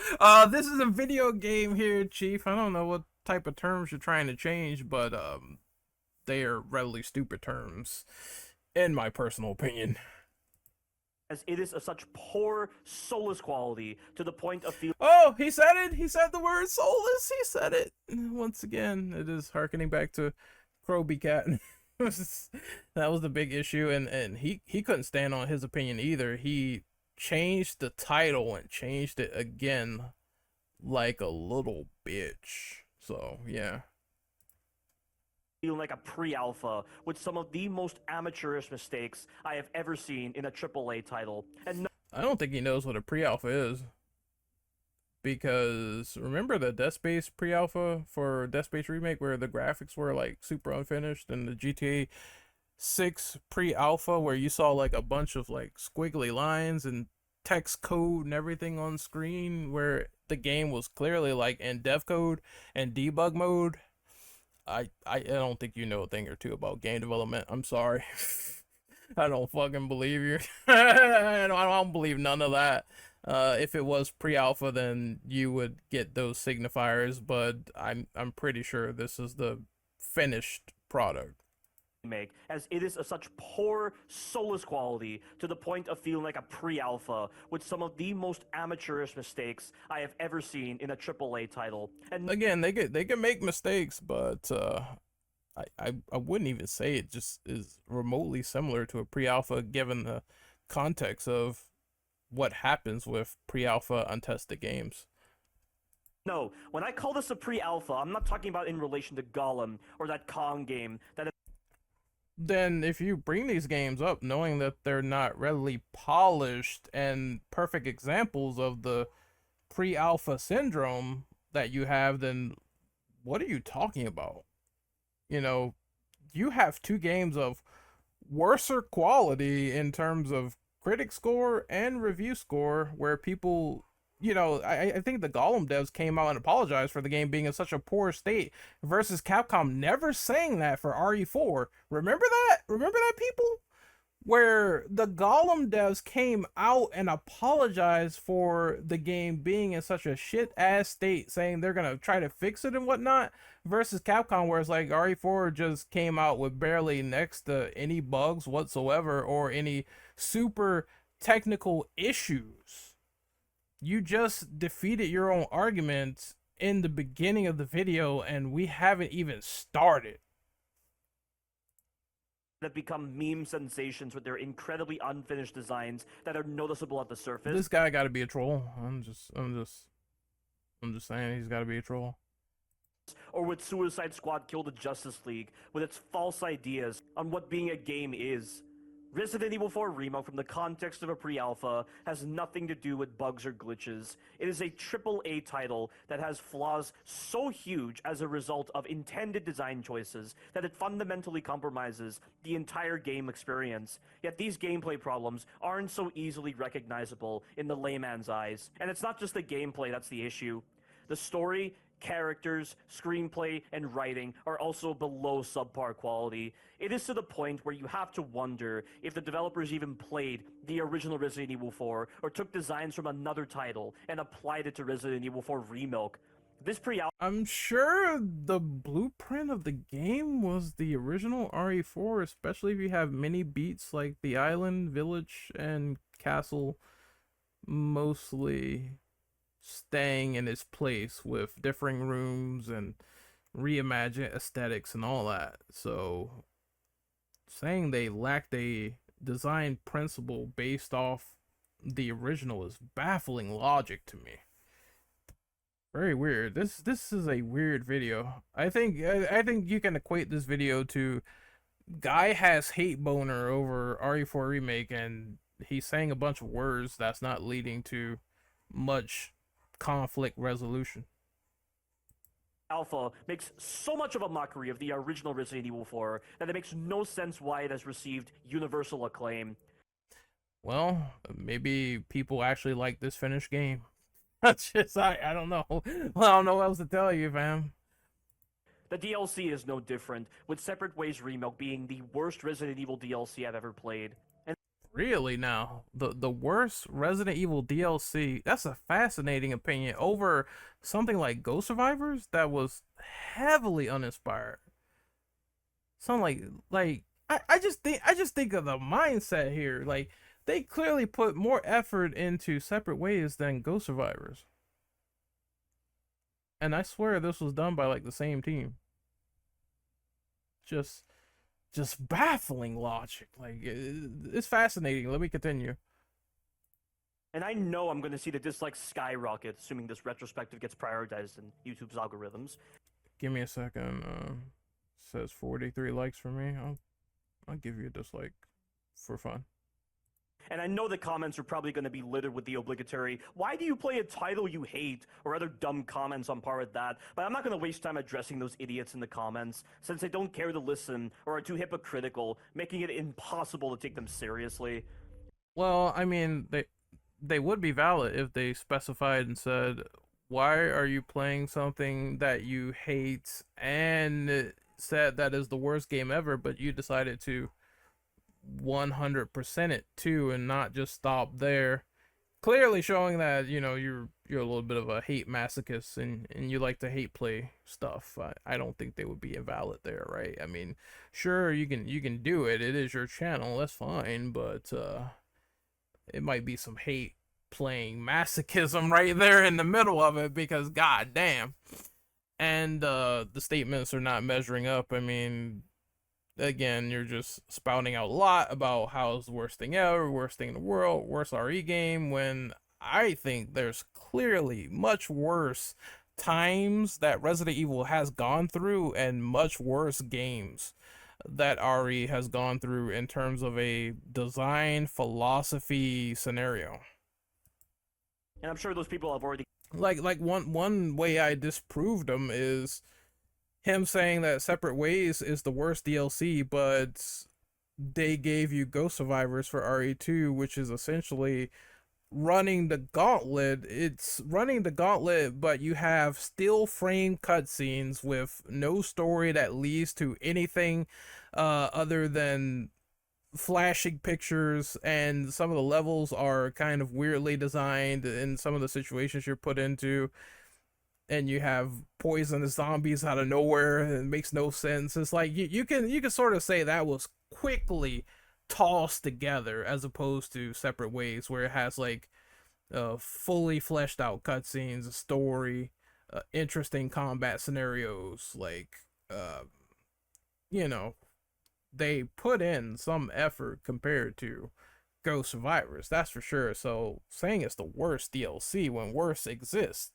this is a video game here, Chief. I don't know what type of terms you're trying to change, but they are relatively stupid terms, in my personal opinion. as it is of such poor, soulless quality to the point of feeling Oh, he said it. He said the word soulless. He said it. Once again, it is harkening back to Croby Cat. That was the big issue, and he couldn't stand on his opinion either. He changed the title and changed it again like a little bitch. So yeah. like a pre-alpha with some of the most amateurish mistakes I have ever seen in a AAA title. And I don't think he knows what a pre-alpha is. Because remember the Death Space pre-alpha for Death Space Remake where the graphics were like super unfinished, and the GTA 6 pre-alpha where you saw like a bunch of like squiggly lines and text code and everything on screen where the game was clearly like in dev code and debug mode. I don't think you know a thing or two about game development. I'm sorry. I don't fucking believe you. I don't believe none of that. If it was pre-alpha, then you would get those signifiers, but I'm pretty sure this is the finished product. Make as it is of such poor, soulless quality to the point of feeling like a pre-alpha with some of the most amateurish mistakes I have ever seen in a AAA title. And Again, they can make mistakes, but I wouldn't even say it just is remotely similar to a pre-alpha given the context of what happens with pre-alpha untested games. no, when I call this a pre-alpha, I'm not talking about in relation to Gollum or that Kong game that Then if you bring these games up knowing that they're not readily polished and perfect examples of the pre-alpha syndrome that you have, then what are you talking about? You know, you have 2 games of worser quality in terms of critic score and review score where people, you know, I think the Gollum devs came out and apologized for the game being in such a poor state versus Capcom never saying that for RE4. Remember that? Remember that, people? Where the Gollum devs came out and apologized for the game being in such a shit ass state, saying they're gonna try to fix it and whatnot, versus Capcom, where it's like RE4 just came out with barely next to any bugs whatsoever or any super technical issues. You just defeated your own argument in the beginning of the video, and we haven't even started. have become meme sensations with their incredibly unfinished designs that are noticeable at the surface. This guy got to be a troll. I'm just saying he's got to be a troll. Or with Suicide Squad Kill the Justice League with its false ideas on what being a game is. Resident Evil 4 Remake, from the context of a pre-alpha, has nothing to do with bugs or glitches. It is a AAA title that has flaws so huge as a result of intended design choices that it fundamentally compromises the entire game experience. Yet these gameplay problems aren't so easily recognizable in the layman's eyes. And it's not just the gameplay that's the issue. The story, characters, screenplay, and writing are also below subpar quality. It is to the point where you have to wonder if the developers even played the original Resident Evil 4 or took designs from another title and applied it to Resident Evil 4 Remake. This I'm sure the blueprint of the game was the original RE4, especially if you have mini beats like the island, village, and castle mostly staying in its place with differing rooms and reimagine aesthetics and all that. So saying they lacked a design principle based off the original is baffling logic to me. Very weird. This is a weird video. I think you can equate this video to guy has hate boner over RE4 remake, and he's saying a bunch of words that's not leading to much conflict resolution. Alpha makes so much of a mockery of the original Resident Evil 4 that it makes no sense why it has received universal acclaim. Well, maybe people actually like this finished game. That's just I don't know. Well, I don't know what else to tell you, fam. The DLC is no different, with Separate Ways Remake being the worst Resident Evil DLC I've ever played. And Really now, the worst Resident Evil DLC. That's a fascinating opinion over something like Ghost Survivors that was heavily uninspired. Something like I just think of the mindset here. Like they clearly put more effort into Separate Ways than Ghost Survivors. And I swear this was done by like the same team. Just just baffling logic. Like it's fascinating. Let me continue. and I know I'm going to see the dislikes skyrocket, assuming this retrospective gets prioritized in YouTube's algorithms. Give me a second. Says 43 likes for me. I'll give you a dislike for fun. And I know the comments are probably going to be littered with the obligatory, why do you play a title you hate, or other dumb comments on par with that, but I'm not going to waste time addressing those idiots in the comments, since they don't care to listen, or are too hypocritical, making it impossible to take them seriously. Well, I mean, they would be valid if they specified and said, "Why are you playing something that you hate?" and said that is the worst game ever, but you decided to 100% it too and not just stop there, clearly showing that you're a little bit of a hate masochist and you like to hate play stuff. I don't think they would be invalid there, right? I mean, sure, you can do it, it is your channel, that's fine, but it might be some hate playing masochism right there in the middle of it, because god damn. And the statements are not measuring up. I mean, again, you're just spouting out a lot about how it's the worst thing ever, worst thing in the world, worst RE game, when I think there's clearly much worse times that Resident Evil has gone through and much worse games that RE has gone through in terms of a design philosophy scenario. And I'm sure those people have already Like one way I disproved him is him saying that Separate Ways is the worst DLC, but they gave you Ghost Survivors for RE2, which is essentially running the gauntlet. It's running the gauntlet, but you have still frame cutscenes with no story that leads to anything other than flashing pictures, and some of the levels are kind of weirdly designed in some of the situations you're put into, and you have poisonous zombies out of nowhere and it makes no sense. It's like you can sort of say that was quickly tossed together, as opposed to Separate Ways, where it has like fully fleshed out cutscenes, a story, interesting combat scenarios, like you know they put in some effort compared to Ghost Survivors, that's for sure. So saying it's the worst DLC when worse exists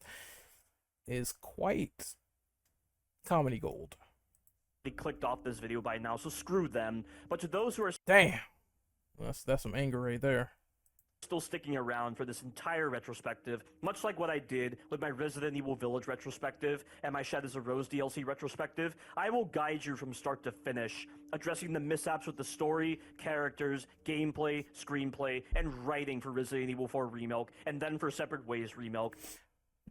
is quite comedy gold. clicked off this video by now, so screw them. But to those who are Damn, that's some anger right there. still sticking around for this entire retrospective, much like what I did with my Resident Evil Village retrospective and my Shed as a Rose DLC retrospective, I will guide you from start to finish, addressing the mishaps with the story, characters, gameplay, screenplay, and writing for Resident Evil 4 Remake, and then for Separate Ways Remake.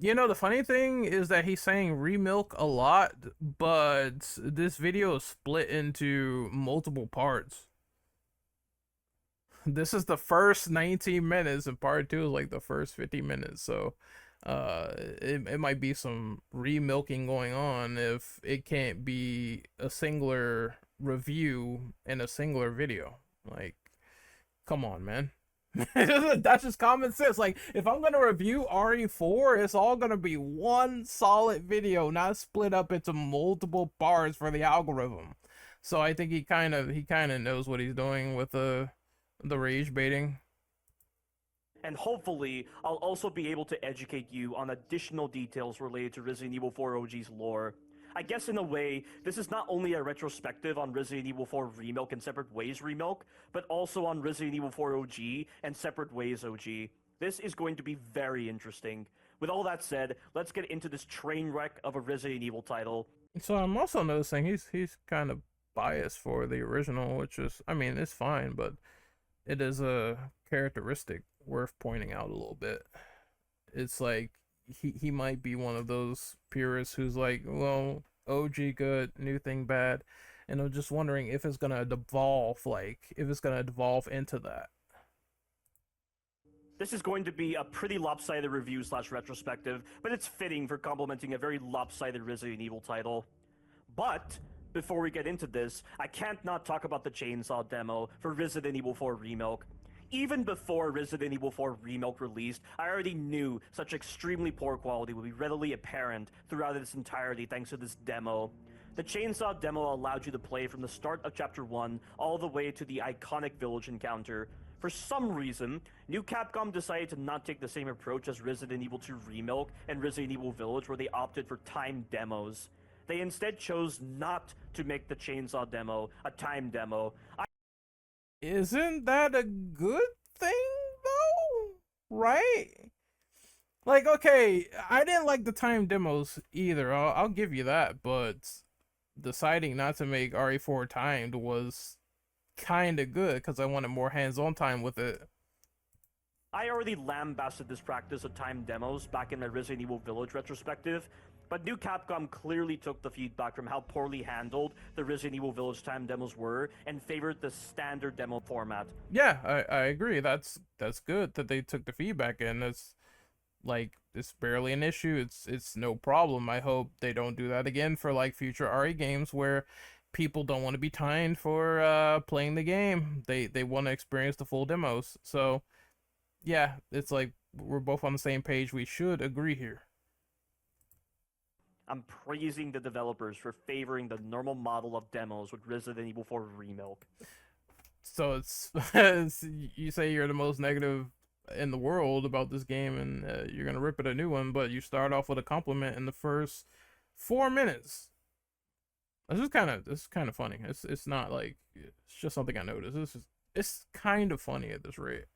You know, the funny thing is that he's saying remilk a lot, but this video is split into multiple parts. This is the first 19 minutes, and part 2 is like the first 50 minutes. So it might be some remilking going on if it can't be a singular review in a singular video. Like, come on, man. That's just common sense. Like, if I'm gonna review RE4, it's all gonna be one solid video, not split up into multiple parts for the algorithm. So I think he kind of knows what he's doing with the rage baiting. And hopefully, I'll also be able to educate you on additional details related to Resident Evil 4 OG's lore. I guess in a way, this is not only a retrospective on Resident Evil 4 Remake and Separate Ways Remake, but also on Resident Evil 4 OG and Separate Ways OG. This is going to be very interesting. With all that said, let's get into this train wreck of a Resident Evil title. So I'm also noticing he's kind of biased for the original, which is, I mean, it's fine, but it is a characteristic worth pointing out a little bit. It's like he might be one of those purists who's like, well, OG good, new thing bad, and I'm just wondering if it's gonna devolve, like if it's gonna devolve into that. This is going to be a pretty lopsided review slash retrospective, but it's fitting for complimenting a very lopsided Resident Evil title. But before we get into this, I can't not talk about the chainsaw demo for Resident Evil 4 Remake. Even before Resident Evil 4 Remake released, I already knew such extremely poor quality would be readily apparent throughout its entirety thanks to this demo. The chainsaw demo allowed you to play from the start of Chapter 1 all the way to the iconic village encounter. For some reason, New Capcom decided to not take the same approach as Resident Evil 2 Remake and Resident Evil Village, where they opted for timed demos. They instead chose not to make the chainsaw demo a timed demo. Isn't that a good thing though? Right? Like, okay, I didn't like the time demos either. I'll give you that, but deciding not to make RE4 timed was kind of good because I wanted more hands-on time with it. I already lambasted this practice of timed demos back in my Resident Evil Village retrospective, but New Capcom clearly took the feedback from how poorly handled the Resident Evil Village time demos were and favored the standard demo format. Yeah, I agree. That's good that they took the feedback, and it's barely an issue. It's no problem. I hope they don't do that again for like future RE games where people don't want to be timed for playing the game. They want to experience the full demos. So yeah, it's like we're both on the same page. We should agree here. I'm praising the developers for favoring the normal model of demos with Resident Evil 4 Remake. So you say you're the most negative in the world about this game, and you're gonna rip it a new one, but you start off with a compliment in the first 4 minutes. This is kind of funny. It's not like it's just something I noticed. It's kind of funny at this rate.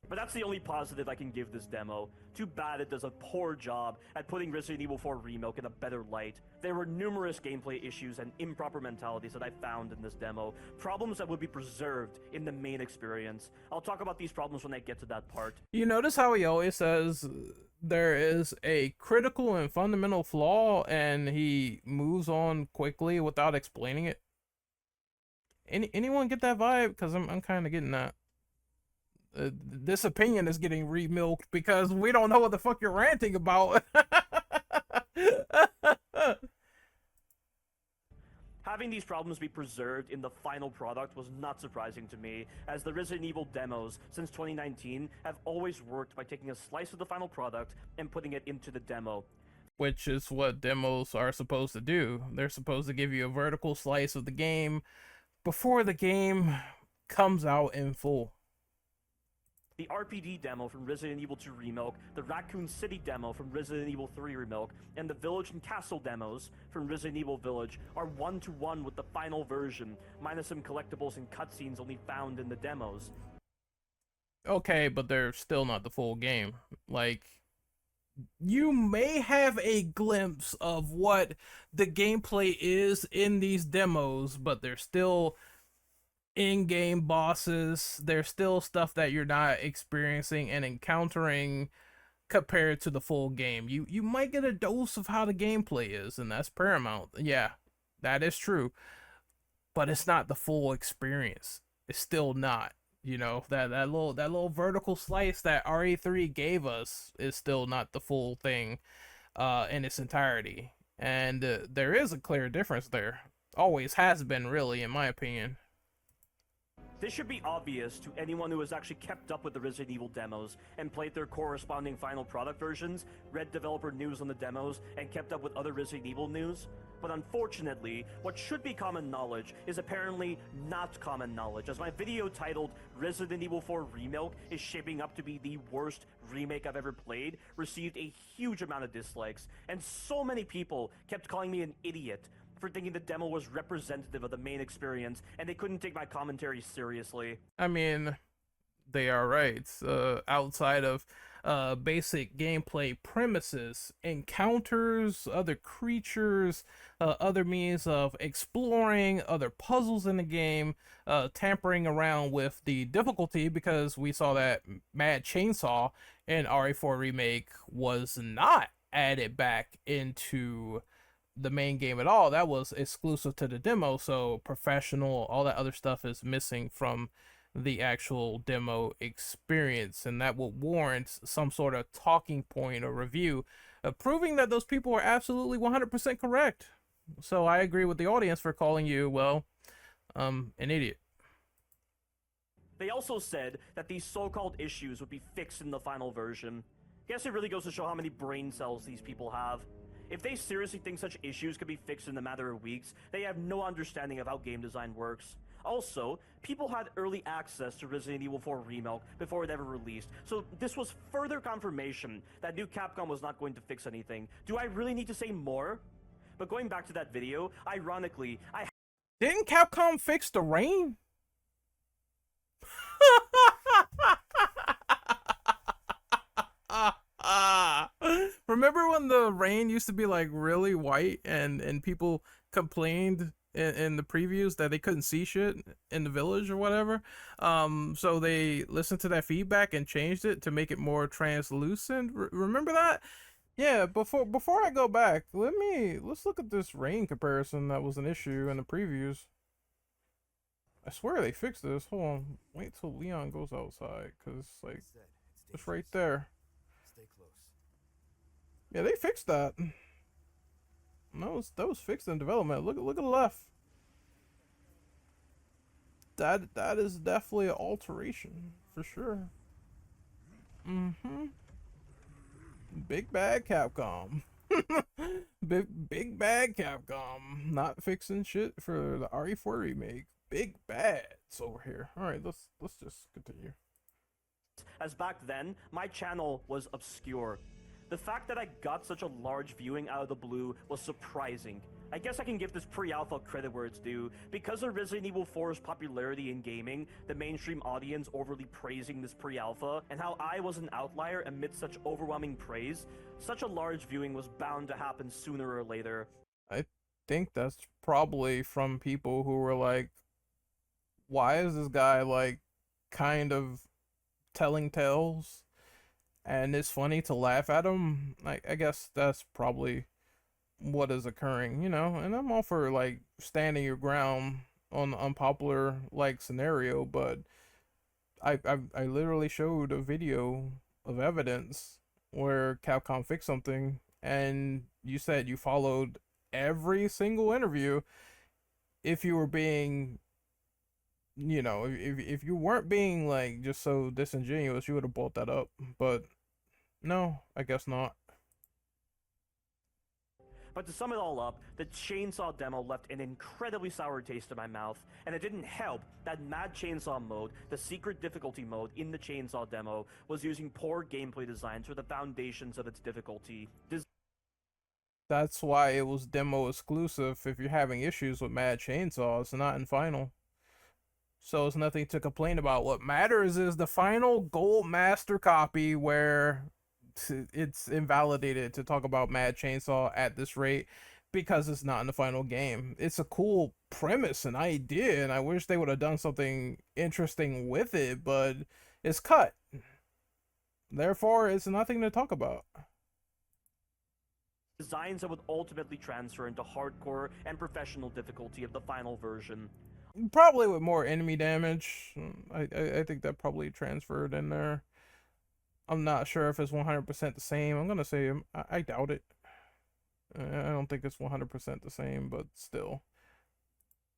But that's the only positive I can give this demo. Too bad it does a poor job at putting Resident Evil 4 Remake in a better light. There were numerous gameplay issues and improper mentalities that I found in this demo, problems that would be preserved in the main experience. I'll talk about these problems when I get to that part. You notice how he always says there is a critical and fundamental flaw, and he moves on quickly without explaining it? Anyone get that vibe? Because I'm kind of getting that. This opinion is getting remilked because we don't know what the fuck you're ranting about. Having these problems be preserved in the final product was not surprising to me, as the Resident Evil demos since 2019 have always worked by taking a slice of the final product and putting it into the demo. Which is what demos are supposed to do. They're supposed to give you a vertical slice of the game before the game comes out in full. The RPD demo from Resident Evil 2 Remake, the Raccoon City demo from Resident Evil 3 Remake, and the Village and Castle demos from Resident Evil Village are one-to-one with the final version, minus some collectibles and cutscenes only found in the demos. Okay, but they're still not the full game. Like, you may have a glimpse of what the gameplay is in these demos, but they're still in-game bosses. There's still stuff that you're not experiencing and encountering compared to the full game. You might get a dose of how the gameplay is, and that's paramount. Yeah, that is true, but it's not the full experience. It's still not. You know, that little vertical slice that RE3 gave us is still not the full thing in its entirety, and there is a clear difference there. Always has been, really, in my opinion. This should be obvious to anyone who has actually kept up with the Resident Evil demos and played their corresponding final product versions, read developer news on the demos, and kept up with other Resident Evil news. But unfortunately, what should be common knowledge is apparently not common knowledge, as my video titled Resident Evil 4 Remake is shaping up to be the worst remake I've ever played, received a huge amount of dislikes, and so many people kept calling me an idiot for thinking the demo was representative of the main experience, and they couldn't take my commentary seriously. I mean, they are right. Outside of basic gameplay premises, encounters, other creatures, other means of exploring, other puzzles in the game, tampering around with the difficulty, because we saw that Mad Chainsaw in RE4 Remake was not added back into the main game at all. That was exclusive to the demo, so professional, all that other stuff is missing from the actual demo experience, and that would warrant some sort of talking point or review proving that those people are absolutely 100% correct. So I agree with the audience for calling you, well, an idiot. They also said that these so-called issues would be fixed in the final version. Guess it really goes to show how many brain cells these people have. If they seriously think such issues could be fixed in a matter of weeks, they have no understanding of how game design works. Also, people had early access to Resident Evil 4 Remake before it ever released, so this was further confirmation that new Capcom was not going to fix anything. Do I really need to say more? But going back to that video, ironically, Didn't Capcom fix the rain? Remember when the rain used to be like really white and people complained in the previews that they couldn't see shit in the village or whatever? So they listened to that feedback and changed it to make it more translucent. Remember that? Yeah, before I go back, let's look at this rain comparison that was an issue in the previews. I swear they fixed this. Hold on, wait till Leon goes outside, cause like it's right there. Stay close. Yeah, they fixed that. That was fixed in development. Look at the left. That is definitely an alteration for sure. Big bad Capcom. Big bad Capcom. Not fixing shit for the RE4 remake. Big bads over here. All right, let's just continue. as back then, my channel was obscure. The fact that I got such a large viewing out of the blue was surprising. I guess I can give this pre-alpha credit where it's due. Because of Resident Evil 4's popularity in gaming, the mainstream audience overly praising this pre-alpha, and how I was an outlier amidst such overwhelming praise, such a large viewing was bound to happen sooner or later. I think that's probably from people who were like, why is this guy like kind of telling tales and it's funny to laugh at him? I guess that's probably what is occurring, you know. And I'm all for like standing your ground on the unpopular like scenario, but I literally showed a video of evidence where Capcom fixed something, and you said you followed every single interview. If you were being, you know, if you weren't being like just so disingenuous, you would have brought that up. But no, I guess not. But to sum it all up, the Chainsaw demo left an incredibly sour taste in my mouth, and it didn't help that Mad Chainsaw mode, the secret difficulty mode in the Chainsaw demo, was using poor gameplay designs for the foundations of its difficulty. That's why it was demo exclusive. If you're having issues with Mad Chainsaw, it's not in final. So it's nothing to complain about. What matters is the final gold master copy, where it's invalidated to talk about Mad Chainsaw at this rate because it's not in the final game. It's a cool premise and idea, and I wish they would have done something interesting with it, but it's cut. Therefore, it's nothing to talk about. Designs that would ultimately transfer into hardcore and professional difficulty of the final version. Probably with more enemy damage. I think that probably transferred in there. I'm not sure if it's 100% the same. I'm gonna say I doubt it. I don't think it's 100% the same, but still.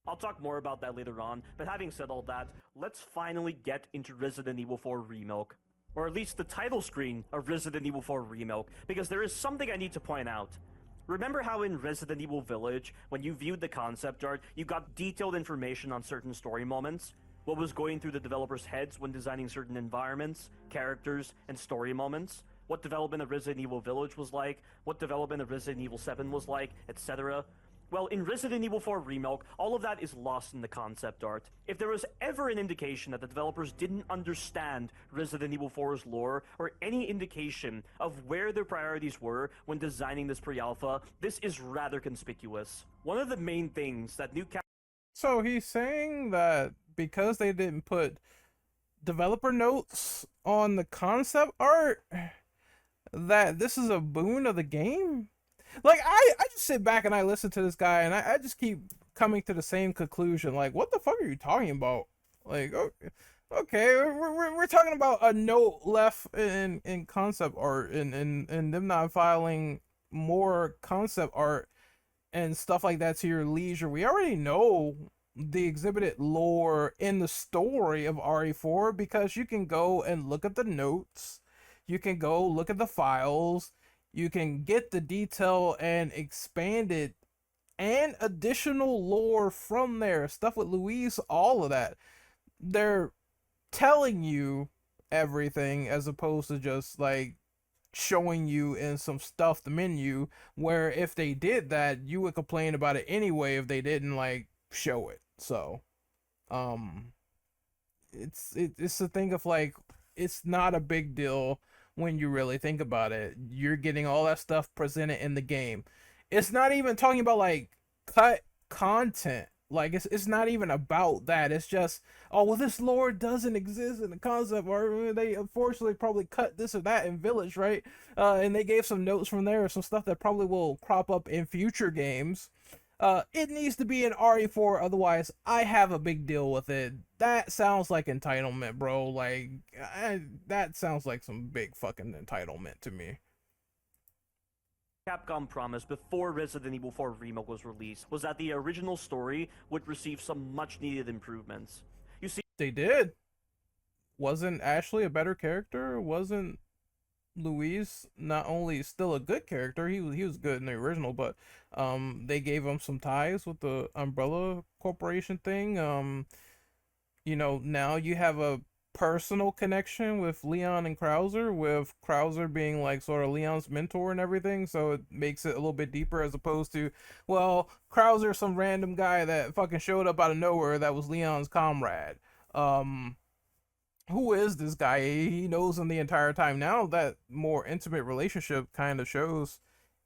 I'll talk more about that later on, but having said all that, let's finally get into Resident Evil 4 Remake. Or at least the title screen of Resident Evil 4 Remake, because there is something I need to point out. Remember how in Resident Evil Village, when you viewed the concept art, you got detailed information on certain story moments? What was going through the developers' heads when designing certain environments, characters, and story moments? What development of Resident Evil Village was like, what development of Resident Evil 7 was like, etc. Well, in Resident Evil 4 Remake, all of that is lost in the concept art. If there was ever an indication that the developers didn't understand Resident Evil 4's lore, or any indication of where their priorities were when designing this pre-alpha, this is rather conspicuous. One of the main things that So he's saying that because they didn't put developer notes on the concept art, that this is a boon of the game? Like, I just sit back and I listen to this guy and I just keep coming to the same conclusion. Like, what the fuck are you talking about? Like, okay, we're talking about a note left in concept art and them not filing more concept art and stuff like that to your leisure. We already know the exhibited lore in the story of RE4 because you can go and look at the notes. You can go look at the files. You can get the detail and expanded and additional lore from there. Stuff with Louise, all of that. They're telling you everything as opposed to just like showing you in some stuffed menu, where if they did that, you would complain about it anyway if they didn't like show it. So it's a thing of like, it's not a big deal when you really think about it. You're getting all that stuff presented in the game. It's not even talking about like cut content. Like it's not even about that. It's just, oh well, this lore doesn't exist in the concept, or they unfortunately probably cut this or that in Village, right? And they gave some notes from there, some stuff that probably will crop up in future games. It needs to be in RE4, otherwise I have a big deal with it. That sounds like entitlement, bro. Like, that sounds like some big fucking entitlement to me. Capcom promised before Resident Evil 4 Remake was released was that the original story would receive some much needed improvements. You see, they did. Wasn't Ashley a better character? Wasn't Luis not only still a good character, he was good in the original, but they gave him some ties with the Umbrella Corporation thing. You know, now you have a personal connection with Leon and Krauser, with Krauser being like sort of Leon's mentor and everything, so it makes it a little bit deeper as opposed to, well, Krauser, some random guy that fucking showed up out of nowhere that was Leon's comrade. Who is this guy? He knows him the entire time. Now that more intimate relationship kind of shows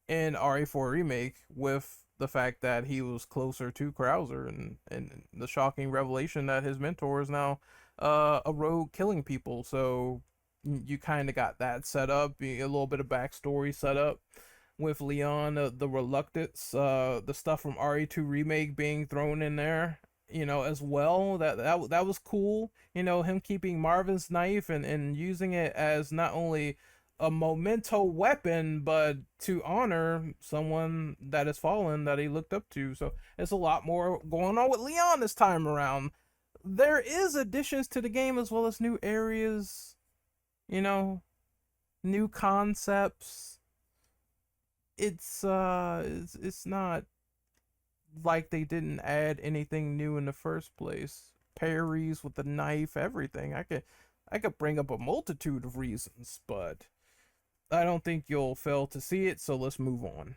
in RE4 Remake, with the fact that he was closer to Krauser, and the shocking revelation that his mentor is now a rogue killing people. So you kind of got that set up, a little bit of backstory set up with Leon, the reluctance, the stuff from RE2 Remake being thrown in there, you know, as well. That was cool. You know, him keeping Marvin's knife and using it as not only a memento weapon, but to honor someone that has fallen that he looked up to. So there's a lot more going on with Leon this time around. There is additions to the game as well as new areas, you know, new concepts. It's not like they didn't add anything new in the first place. Parries with the knife, everything. I could bring up a multitude of reasons, but I don't think you'll fail to see it, so let's move on.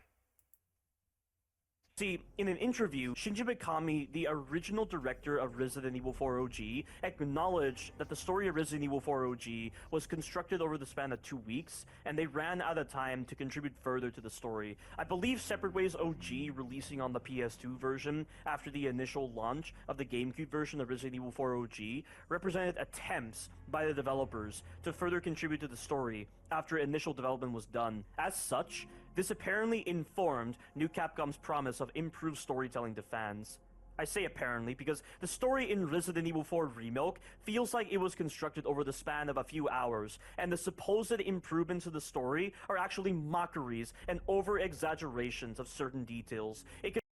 See, in an interview, Shinji Mikami, the original director of Resident Evil 4 OG, acknowledged that the story of Resident Evil 4 OG was constructed over the span of 2 weeks, and they ran out of time to contribute further to the story. I believe Separate Ways OG releasing on the PS2 version after the initial launch of the GameCube version of Resident Evil 4 OG represented attempts by the developers to further contribute to the story after initial development was done. As such, this apparently informed New Capcom's promise of improved storytelling to fans. I say apparently because the story in Resident Evil 4 Remake feels like it was constructed over the span of a few hours, and the supposed improvements to the story are actually mockeries and over-exaggerations of certain details.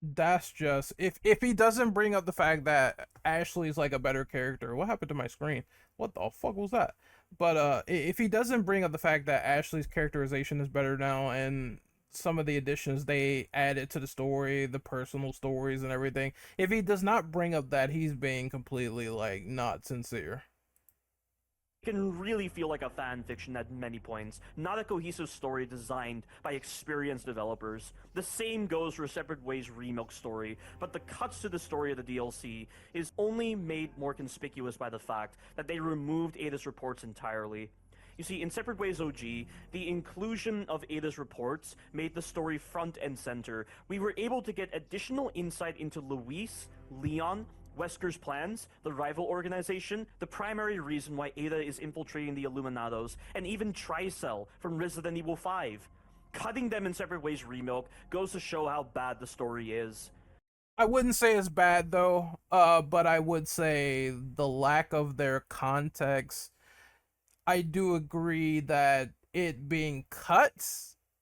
That's just if he doesn't bring up the fact that Ashley's like a better character. What happened to my screen? What the fuck was that? But if he doesn't bring up the fact that Ashley's characterization is better now, and some of the additions they added to the story, the personal stories and everything, if he does not bring up that, he's being completely like not sincere. Can really feel like a fan fiction at many points, not a cohesive story designed by experienced developers. The same goes for Separate Ways Remake story, but the cuts to the story of the DLC is only made more conspicuous by the fact that they removed Ada's reports entirely. You see, in Separate Ways OG, the inclusion of Ada's reports made the story front and center. We were able to get additional insight into Luis, Leon, Wesker's plans, the rival organization, the primary reason why Ada is infiltrating the Illuminados, and even Tricell from Resident Evil 5. Cutting them in Separate Ways Remake goes to show how bad the story is. I wouldn't say it's bad though, but I would say the lack of their context. I do agree that it being cut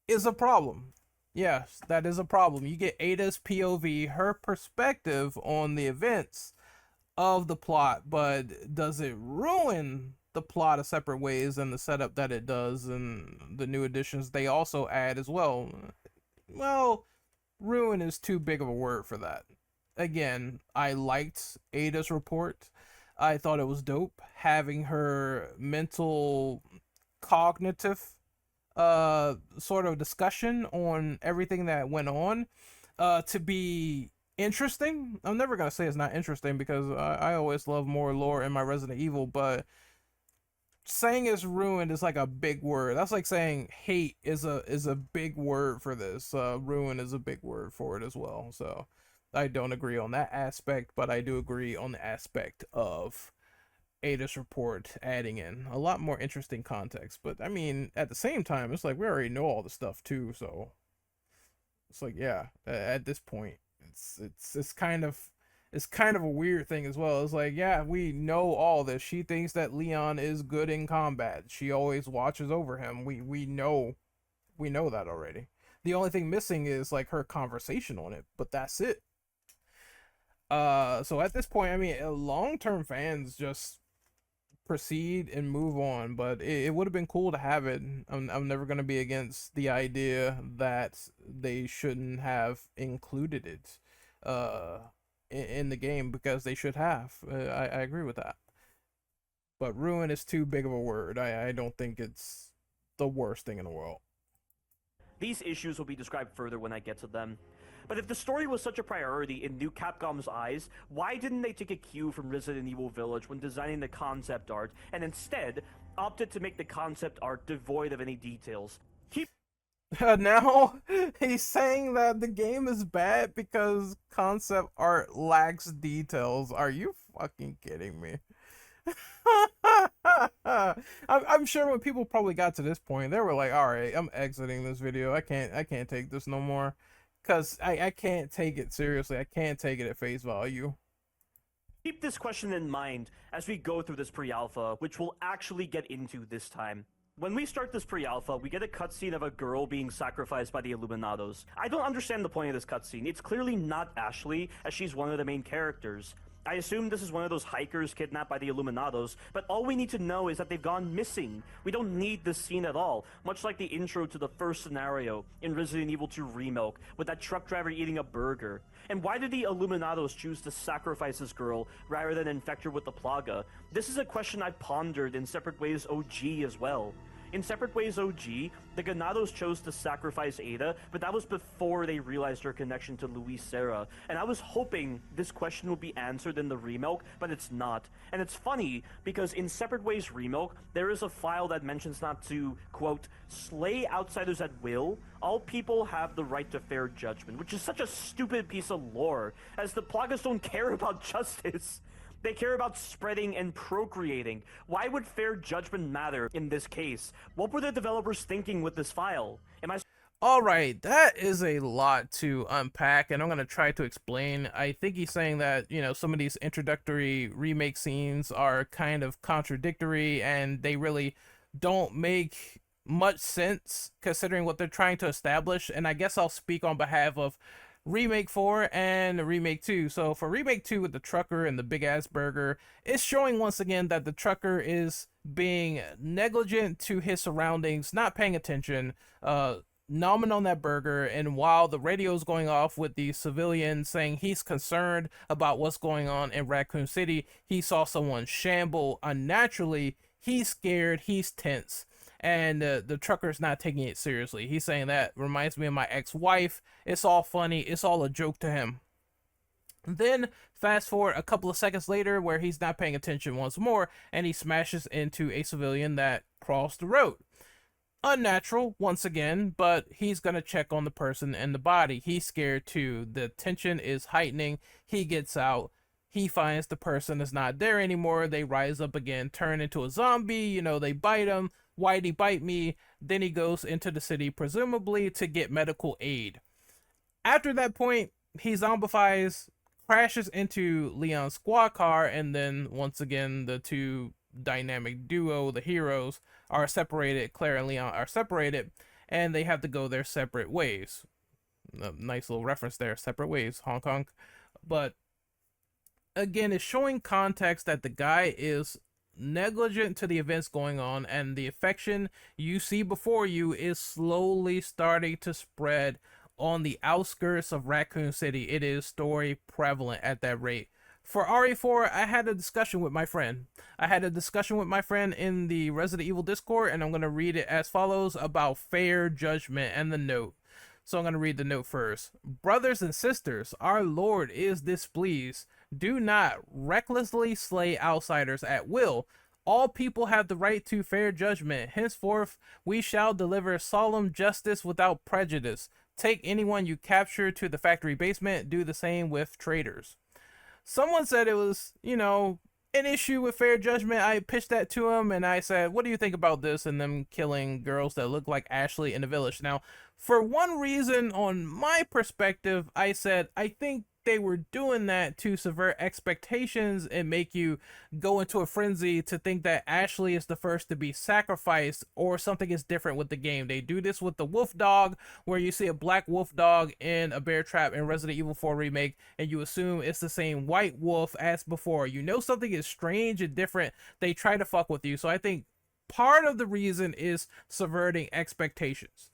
is a problem. Yes, that is a problem. You get Ada's POV, her perspective on the events of the plot, but does it ruin the plot of Separate Ways and the setup that it does and the new additions they also add as well? Well, ruin is too big of a word for that. Again, I liked Ada's report. I thought it was dope having her mental cognitive sort of discussion on everything that went on to be interesting. I'm never gonna say it's not interesting because I always love more lore in my Resident Evil, but saying it's ruined is like a big word. That's like saying hate is a big word for this. Ruin is a big word for it as well. So I don't agree on that aspect, but I do agree on the aspect of Ada's report adding in a lot more interesting context. But I mean, at the same time, it's like we already know all the stuff too, so it's like yeah, at this point, it's kind of a weird thing as well. It's like yeah, we know all this. She thinks that Leon is good in combat. She always watches over him. We know that already. The only thing missing is like her conversation on it, but that's it. So at this point, I mean, long-term fans just proceed and move on, but it would have been cool to have it. I'm never going to be against the idea that they shouldn't have included it in the game because they should have. I agree with that. But ruin is too big of a word. I don't think it's the worst thing in the world. These issues will be described further when I get to them. But if the story was such a priority in New Capcom's eyes, why didn't they take a cue from Resident Evil Village when designing the concept art, and instead opted to make the concept art devoid of any details? Now he's saying that the game is bad because concept art lacks details. Are you fucking kidding me? I'm sure when people probably got to this point, they were like, "All right, I'm exiting this video. I can't take this no more." Because I can't take it seriously. I can't take it at face value. Keep this question in mind as we go through this pre-alpha, which we'll actually get into this time. When we start this pre-alpha, we get a cutscene of a girl being sacrificed by the Illuminados. I don't understand the point of this cutscene. It's clearly not Ashley, as she's one of the main characters. I assume this is one of those hikers kidnapped by the Illuminados, but all we need to know is that they've gone missing. We don't need this scene at all, much like the intro to the first scenario in Resident Evil 2 Remake, with that truck driver eating a burger. And why did the Illuminados choose to sacrifice this girl rather than infect her with the Plaga? This is a question I've pondered in Separate Ways OG as well. In Separate Ways OG, the Ganados chose to sacrifice Ada, but that was before they realized her connection to Luis Serra. And I was hoping this question would be answered in the remake, but it's not. And it's funny, because in Separate Ways Remake, there is a file that mentions not to, quote, slay outsiders at will. All people have the right to fair judgment, which is such a stupid piece of lore, as the Plagas don't care about justice. They care about spreading and procreating. Why would fair judgment matter in this case? What were the developers thinking with this file? All right, that is a lot to unpack, and I'm going to try to explain. I think he's saying that, some of these introductory remake scenes are kind of contradictory and they really don't make much sense considering what they're trying to establish. And I guess I'll speak on behalf of Remake 4 and Remake 2. So for Remake 2 with the trucker and the big ass burger, it's showing once again that the trucker is being negligent to his surroundings, not paying attention, nomming on that burger, and while the radio is going off with the civilian saying he's concerned about what's going on in Raccoon City, he saw someone shamble unnaturally, he's scared, he's tense, and the trucker's not taking it seriously. He's saying that reminds me of my ex-wife, it's all funny, it's all a joke to him. Then fast forward a couple of seconds later where he's not paying attention once more and he smashes into a civilian that crossed the road. Unnatural once again, but he's gonna check on the person and the body. He's scared too. The tension is heightening. He gets out. He finds the person is not there anymore. They rise up again, turn into a zombie. They bite him. Why'd he bite me? Then he goes into the city, presumably to get medical aid. After that point, he zombifies, crashes into Leon's squad car, and then once again the two dynamic duo, the heroes, are separated. Claire and Leon are separated, and they have to go their separate ways. A nice little reference there, separate ways, Hong Kong. But again, it's showing context that the guy is negligent to the events going on, and the affection you see before you is slowly starting to spread on the outskirts of Raccoon City. It is story prevalent at that rate. For RE4, I had a discussion with my friend. In the Resident Evil Discord, and I'm going to read it as follows about fair judgment and the note. So I'm going to read the note first. Brothers and sisters, our Lord is displeased. Do not recklessly slay outsiders at will. All people have the right to fair judgment. Henceforth, we shall deliver solemn justice without prejudice. Take anyone you capture to the factory basement. Do the same with traitors. Someone said it was, an issue with fair judgment. I pitched that to him and I said, what do you think about this and them killing girls that look like Ashley in the village? Now, for one reason, on my perspective, I said, I think they were doing that to subvert expectations and make you go into a frenzy to think that Ashley is the first to be sacrificed or something is different with the game. They do this with the wolf dog, where you see a black wolf dog in a bear trap in Resident Evil 4 Remake, and you assume it's the same white wolf as before. Something is strange and different, they try to fuck with you. So I think part of the reason is subverting expectations.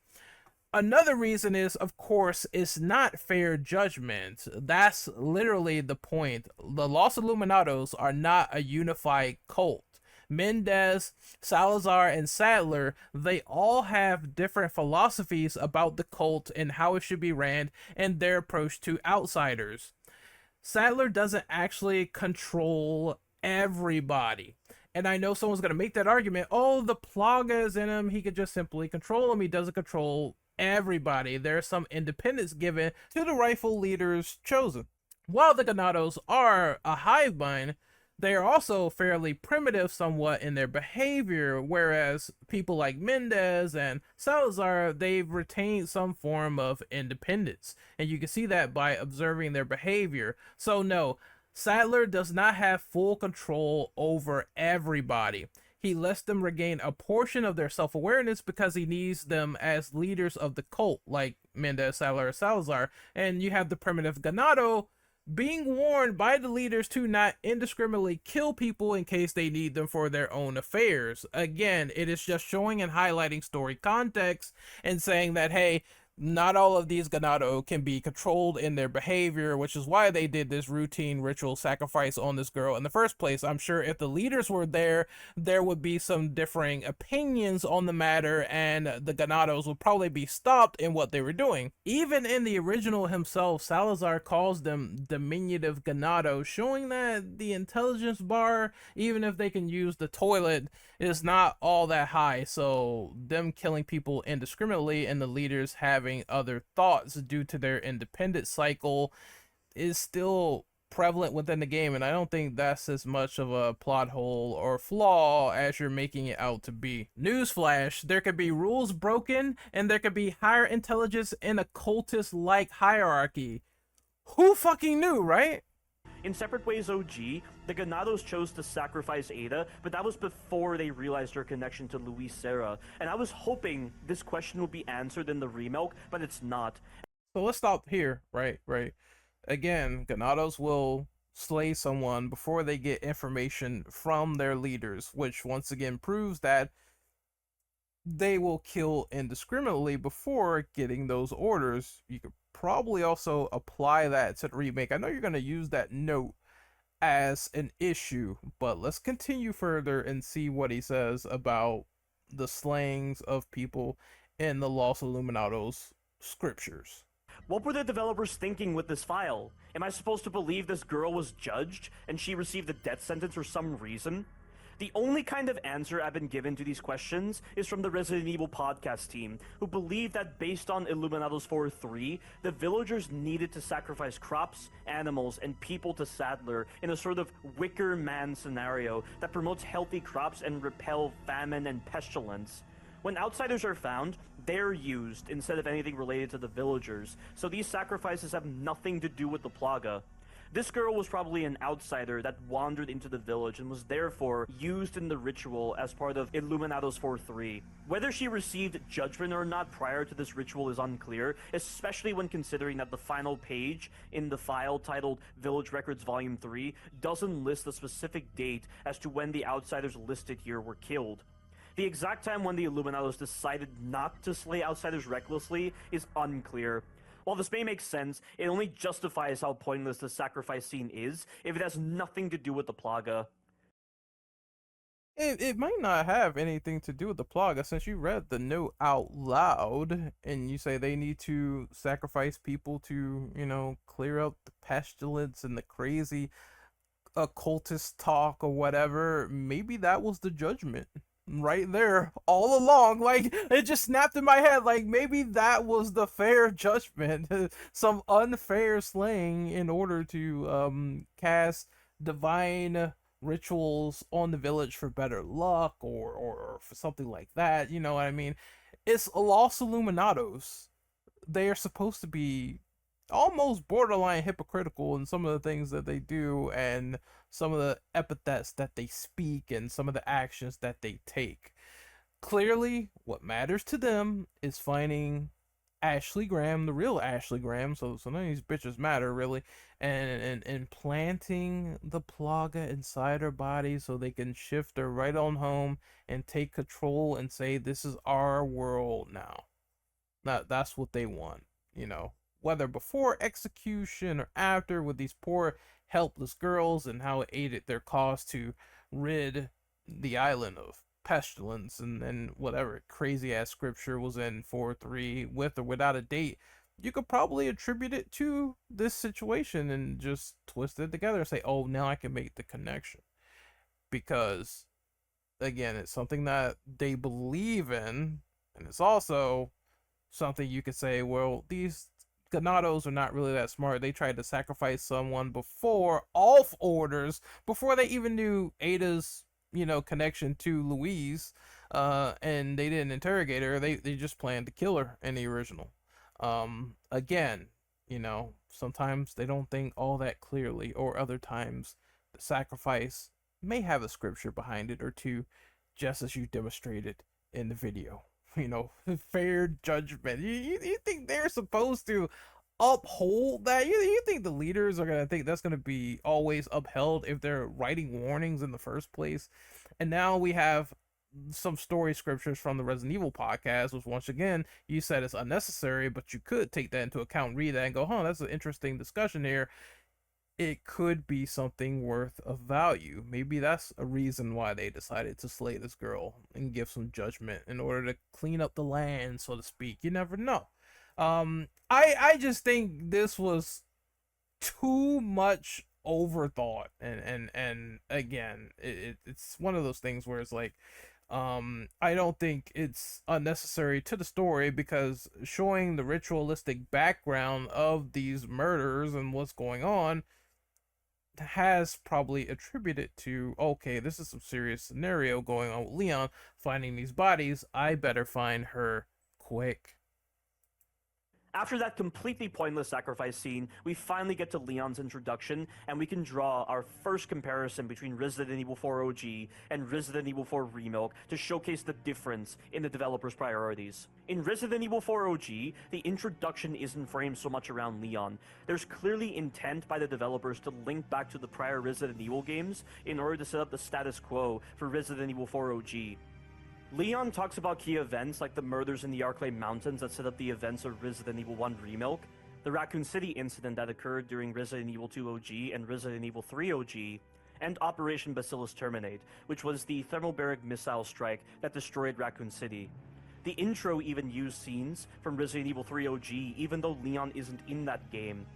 Another reason is, of course, it's not fair judgment. That's literally the point. The Los Illuminados are not a unified cult. Mendez, Salazar, and Sadler, they all have different philosophies about the cult and how it should be ran and their approach to outsiders. Sadler doesn't actually control everybody. And I know someone's going to make that argument, oh, the Plaga is in him, he could just simply control him. He doesn't control everybody. There's some independence given to the rightful leaders chosen. While the Ganados are a hive mind, they are also fairly primitive somewhat in their behavior, whereas people like Mendez and Salazar, they've retained some form of independence. And you can see that by observing their behavior. So no, Sadler does not have full control over everybody. He lets them regain a portion of their self-awareness because he needs them as leaders of the cult, like Mendez, Sadler, Salazar. And you have the primitive Ganado being warned by the leaders to not indiscriminately kill people in case they need them for their own affairs. Again, it is just showing and highlighting story context and saying that, hey, not all of these Ganado can be controlled in their behavior, which is why they did this routine ritual sacrifice on this girl in the first place. I'm sure if the leaders were there, there would be some differing opinions on the matter, and the Ganados would probably be stopped in what they were doing. Even in the original himself, Salazar calls them diminutive Ganado, showing that the intelligence bar, even if they can use the toilet, is not all that high. So them killing people indiscriminately and the leaders having other thoughts due to their independent cycle is still prevalent within the game, and I don't think that's as much of a plot hole or flaw as you're making it out to be. Newsflash, there could be rules broken, and there could be higher intelligence in a cultist-like hierarchy. Who fucking knew, right? In Separate Ways OG, the Ganados chose to sacrifice Ada, but that was before they realized her connection to Luis Serra. And I was hoping this question would be answered in the Remake, but it's not. So let's stop here, right? Again, Ganados will slay someone before they get information from their leaders, which once again proves that they will kill indiscriminately before getting those orders. You could probably also apply that to the remake. I know you're going to use that note as an issue, but let's continue further and see what he says about the slayings of people in the Los Illuminados scriptures. What were the developers thinking with this file? Am I supposed to believe this girl was judged and she received a death sentence for some reason? The only kind of answer I've been given to these questions is from the Resident Evil podcast team, who believe that based on Illuminados 4.3, the villagers needed to sacrifice crops, animals, and people to Sadler in a sort of Wicker Man scenario that promotes healthy crops and repel famine and pestilence. When outsiders are found, they're used instead of anything related to the villagers, so these sacrifices have nothing to do with the Plaga. This girl was probably an outsider that wandered into the village and was therefore used in the ritual as part of Illuminados 4.3. Whether she received judgment or not prior to this ritual is unclear, especially when considering that the final page in the file titled Village Records Volume 3 doesn't list a specific date as to when the outsiders listed here were killed. The exact time when the Illuminados decided not to slay outsiders recklessly is unclear. While this may make sense, it only justifies how pointless the sacrifice scene is if it has nothing to do with the Plaga. It might not have anything to do with the Plaga, since you read the note out loud and you say they need to sacrifice people to, clear out the pestilence and the crazy occultist talk or whatever. Maybe that was the judgment right there all along. Like, it just snapped in my head, like maybe that was the fair judgment. Some unfair slaying in order to cast divine rituals on the village for better luck, or for something like that, you know what I mean? It's Los Illuminados. They are supposed to be almost borderline hypocritical in some of the things that they do, and some of the epithets that they speak, and some of the actions that they take. Clearly, what matters to them is finding Ashley Graham, the real Ashley Graham, so none of these bitches matter really, and planting the Plaga inside her body so they can shift her right on home and take control and say, this is our world now. That's what they want, whether before execution or after, with these poor helpless girls, and how it aided their cause to rid the island of pestilence and whatever crazy ass scripture was in 4.3, with or without a date. You could probably attribute it to this situation and just twist it together and say, oh, now I can make the connection. Because, again, it's something that they believe in, and it's also something you could say, well, these Ganados are not really that smart. They tried to sacrifice someone before off orders, before they even knew Ada's, connection to Louise, and they didn't interrogate her. They just planned to kill her in the original. Again, sometimes they don't think all that clearly, or other times the sacrifice may have a scripture behind it or two, just as you demonstrated in the video. Fair judgment. You think they're supposed to uphold that? You think the leaders are gonna think that's gonna be always upheld if they're writing warnings in the first place? And now we have some story scriptures from the Resident Evil podcast, which once again you said is unnecessary, but you could take that into account, read that, and go, that's an interesting discussion here. It could be something worth of value. Maybe that's a reason why they decided to slay this girl and give some judgment in order to clean up the land, so to speak. You never know. I just think this was too much overthought, and again, it's one of those things where it's like, I don't think it's unnecessary to the story, because showing the ritualistic background of these murders and what's going on has probably attributed to, okay, this is some serious scenario going on with Leon finding these bodies. I better find her quick. After that completely pointless sacrifice scene, we finally get to Leon's introduction, and we can draw our first comparison between Resident Evil 4 OG and Resident Evil 4 Remake to showcase the difference in the developers' priorities. In Resident Evil 4 OG, the introduction isn't framed so much around Leon. There's clearly intent by the developers to link back to the prior Resident Evil games in order to set up the status quo for Resident Evil 4 OG. Leon talks about key events like the murders in the Arklay Mountains that set up the events of Resident Evil 1 Remake, the Raccoon City incident that occurred during Resident Evil 2 OG and Resident Evil 3 OG, and Operation Bacillus Terminate, which was the thermobaric missile strike that destroyed Raccoon City. The intro even used scenes from Resident Evil 3 OG, even though Leon isn't in that game.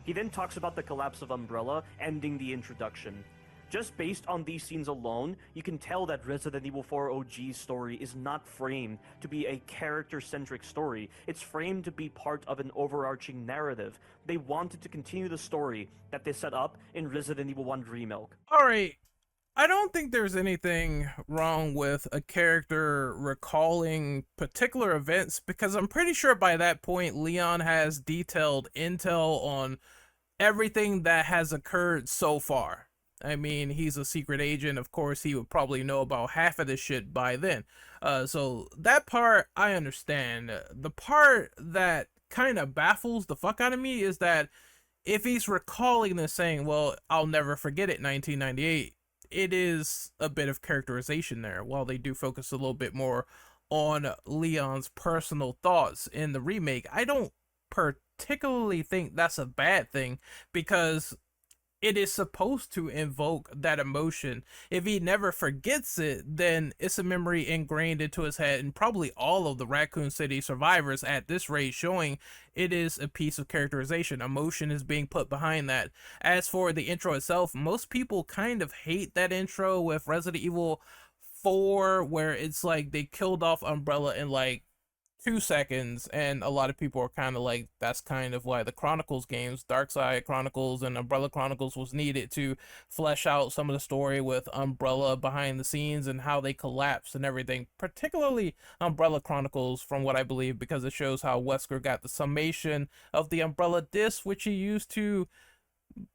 He then talks about the collapse of Umbrella, ending the introduction. Just based on these scenes alone, you can tell that Resident Evil 4 OG's story is not framed to be a character-centric story. It's framed to be part of an overarching narrative. They wanted to continue the story that they set up in Resident Evil 1 Remake. Alright, I don't think there's anything wrong with a character recalling particular events, because I'm pretty sure by that point Leon has detailed intel on everything that has occurred so far. I mean, he's a secret agent. Of course, he would probably know about half of this shit by then. So that part, I understand. The part that kind of baffles the fuck out of me is that if he's recalling this saying, well, I'll never forget it, 1998, it is a bit of characterization there. While they do focus a little bit more on Leon's personal thoughts in the remake, I don't particularly think that's a bad thing, because it is supposed to invoke that emotion. If he never forgets it, then it's a memory ingrained into his head, and probably all of the Raccoon City survivors at this rate, showing it is a piece of characterization. Emotion is being put behind that. As for the intro itself, most people kind of hate that intro with Resident Evil 4, where it's like they killed off Umbrella in like 2 seconds, and a lot of people are kind of like, that's kind of why the Chronicles games, Darkside Chronicles and Umbrella Chronicles, was needed to flesh out some of the story with Umbrella behind the scenes and how they collapsed and everything, particularly Umbrella Chronicles, from what I believe, because it shows how Wesker got the summation of the Umbrella disc, which he used to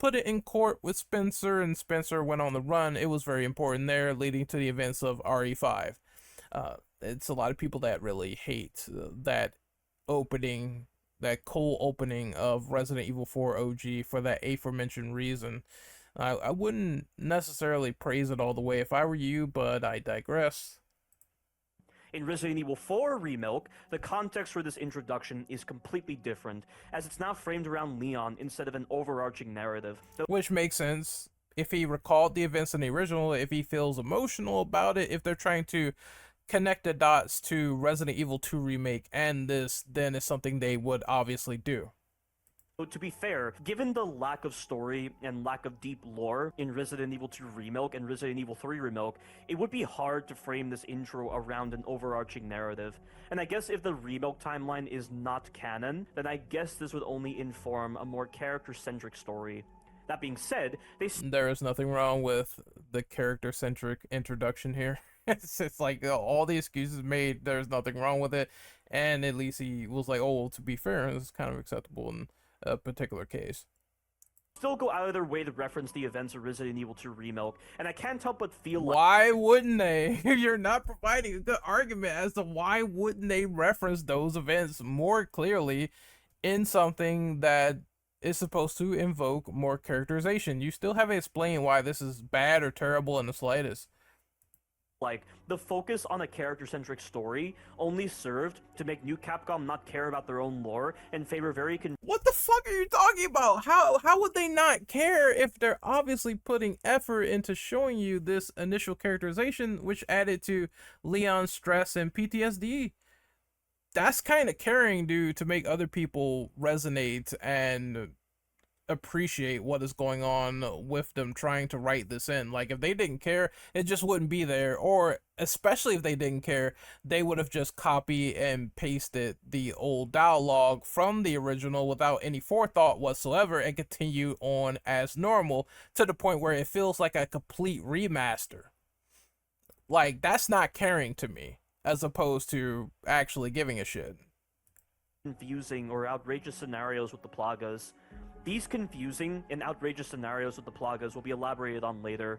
put it in court with Spencer, and Spencer went on the run. It was very important there, leading to the events of RE5. It's a lot of people that really hate that opening, that cold opening of Resident Evil 4 OG for that aforementioned reason. I wouldn't necessarily praise it all the way if I were you, but I digress. In Resident Evil 4 Remake, the context for this introduction is completely different, as it's now framed around Leon instead of an overarching narrative. Which makes sense. If he recalled the events in the original, if he feels emotional about it, if they're trying to connect the dots to Resident Evil 2 Remake and this, then it's something they would obviously do. To be fair, given the lack of story and lack of deep lore in Resident Evil 2 Remake and Resident Evil 3 Remake, it would be hard to frame this intro around an overarching narrative. And I guess if the Remake timeline is not canon, then I guess this would only inform a more character-centric story. That being said, there is nothing wrong with the character-centric introduction here. It's like all the excuses made, there's nothing wrong with it, and at least he was like, oh, well, to be fair, it's kind of acceptable in a particular case. Still go out of their way to reference the events of Resident Evil 2 Remake, and I can't help but feel like... Why wouldn't they? You're not providing a good argument as to why wouldn't they reference those events more clearly in something that is supposed to invoke more characterization. You still haven't explained why this is bad or terrible in the slightest. Like, the focus on a character-centric story only served to make new Capcom not care about their own lore and favor very What the fuck are you talking about? How would they not care if they're obviously putting effort into showing you this initial characterization, which added to Leon's stress and PTSD? That's kind of caring, dude, to make other people resonate and appreciate what is going on with them trying to write this in. Like, if they didn't care, it just wouldn't be there. Or especially if they didn't care, they would have just copied and pasted the old dialogue from the original without any forethought whatsoever and continue on as normal, to the point where it feels like a complete remaster. Like, that's not caring to me, as opposed to actually giving a shit. Confusing or outrageous scenarios with the plagas. These confusing and outrageous scenarios with the plagas will be elaborated on later.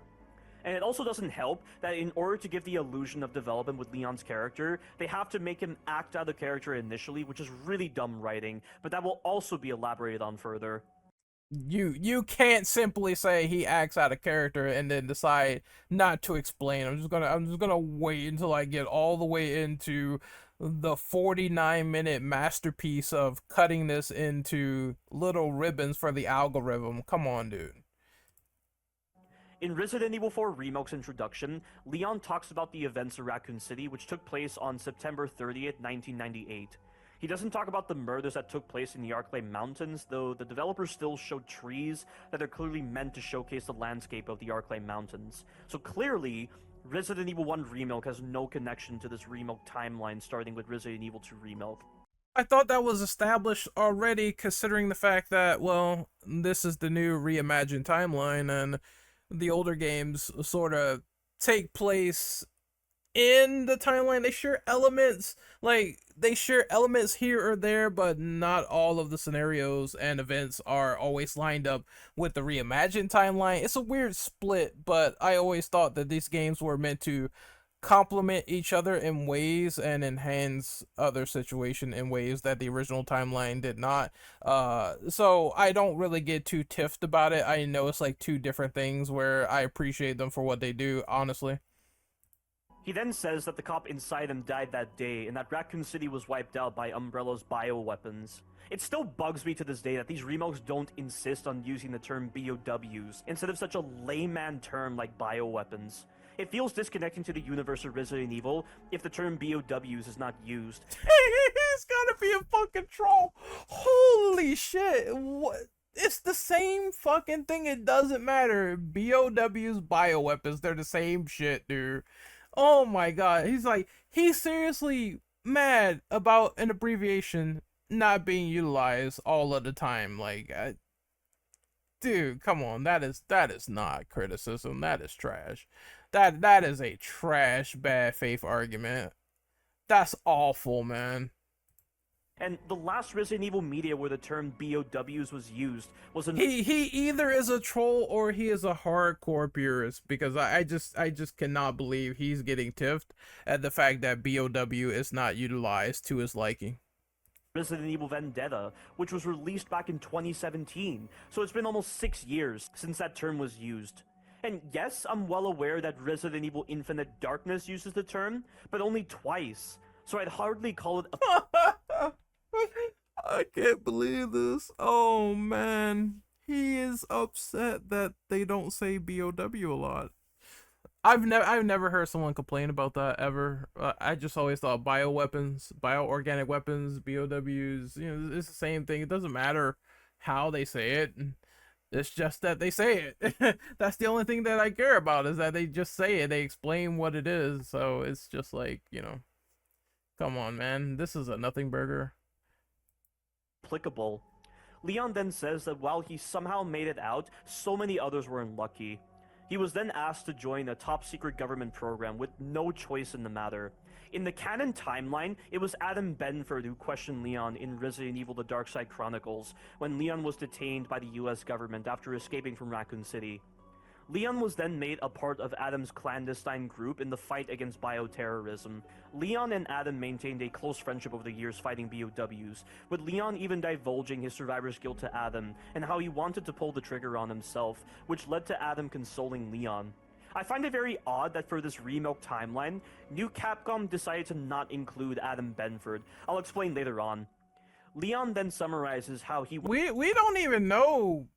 And it also doesn't help that in order to give the illusion of development with Leon's character, they have to make him act out of character initially, which is really dumb writing, but that will also be elaborated on further. You can't simply say he acts out of character and then decide not to explain. I'm just gonna wait until I get all the way into the 49-minute masterpiece of cutting this into little ribbons for the algorithm. Come on, dude. In Resident Evil 4 Remake's introduction, Leon talks about the events of Raccoon City, which took place on September 30th, 1998. He doesn't talk about the murders that took place in the Arklay Mountains, though the developers still showed trees that are clearly meant to showcase the landscape of the Arklay Mountains. So clearly, Resident Evil 1 Remake has no connection to this Remake timeline starting with Resident Evil 2 Remake. I thought that was established already, considering the fact that, well, this is the new reimagined timeline, and the older games sort of take place in the timeline. They share elements, here or there, but not all of the scenarios and events are always lined up with the reimagined timeline. It's a weird split, but I always thought that these games were meant to complement each other in ways and enhance other situation in ways that the original timeline did not. So I don't really get too tiffed about it. I know it's like two different things where I appreciate them for what they do, honestly. He then says that the cop inside him died that day, and that Raccoon City was wiped out by Umbrella's bioweapons. It still bugs me to this day that these remakes don't insist on using the term BOWs instead of such a layman term like bioweapons. It feels disconnecting to the universe of Resident Evil if the term BOWs is not used. He's gotta be a fucking troll. Holy shit. What? It's the same fucking thing. It doesn't matter. BOWs, bioweapons, they're the same shit, dude. Oh my god. He's seriously mad about an abbreviation not being utilized all of the time. Like, dude, come on. That is not criticism. That is trash. That is a trash bad faith argument. That's awful, man. And the last Resident Evil media where the term BOWs was used was in He either is a troll or he is a hardcore purist, because I just cannot believe he's getting tiffed at the fact that BOW is not utilized to his liking. Resident Evil Vendetta, which was released back in 2017, so it's been almost 6 years since that term was used. And yes, I'm well aware that Resident Evil Infinite Darkness uses the term, but only twice, so I'd hardly call it a I can't believe this. Oh man, he is upset that they don't say BOW a lot. I've never heard someone complain about that ever. I just always thought bioweapons, bioorganic weapons, BOWs, it's the same thing. It doesn't matter how they say it. It's just that they say it. That's the only thing that I care about, is that they just say it. They explain what it is. So it's just like, come on, man. This is a nothing burger. applicable. Leon then says that while he somehow made it out, so many others were unlucky. He was then asked to join a top-secret government program with no choice in the matter. In the canon timeline, it was Adam Benford who questioned Leon in Resident Evil: The Dark Side Chronicles, when Leon was detained by the US government after escaping from Raccoon City. Leon was then made a part of Adam's clandestine group in the fight against bioterrorism. Leon and Adam maintained a close friendship over the years fighting BOWs, with Leon even divulging his survivor's guilt to Adam and how he wanted to pull the trigger on himself, which led to Adam consoling Leon. I find it very odd that for this remake timeline, New Capcom decided to not include Adam Benford. I'll explain later on. Leon then summarizes how he... We don't even know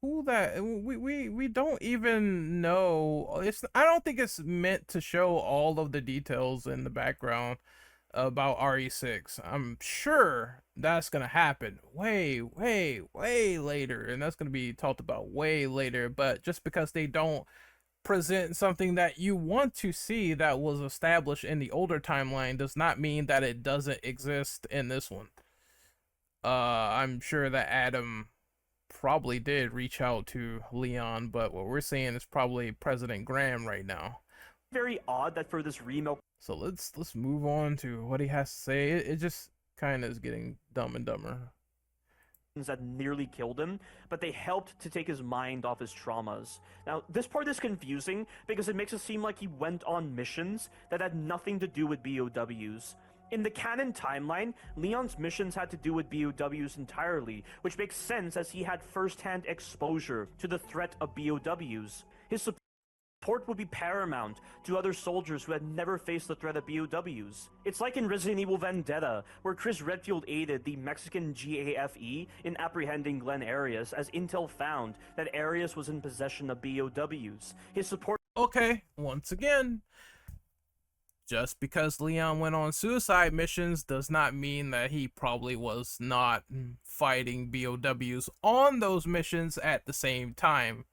who that... We don't even know. I don't think it's meant to show all of the details in the background about RE6. I'm sure that's gonna happen way, way, way later, and that's gonna be talked about way later. But just because they don't present something that you want to see that was established in the older timeline does not mean that it doesn't exist in this one. I'm sure that Adam probably did reach out to Leon, but what we're seeing is probably President Graham right now. Very odd that for this remake, So let's move on to what he has to say. It just kind of is getting dumb and dumber. that nearly killed him, but they helped to take his mind off his traumas. Now, this part is confusing because it makes it seem like he went on missions that had nothing to do with BOWs. In the canon timeline, Leon's missions had to do with BOWs entirely, which makes sense as he had first-hand exposure to the threat of BOWs. His support would be paramount to other soldiers who had never faced the threat of BOWs. It's like in Resident Evil Vendetta, where Chris Redfield aided the Mexican GAFE in apprehending Glenn Arias, as intel found that Arias was in possession of BOWs. His support... Okay, once again, just because Leon went on suicide missions does not mean that he probably was not fighting BOWs on those missions at the same time.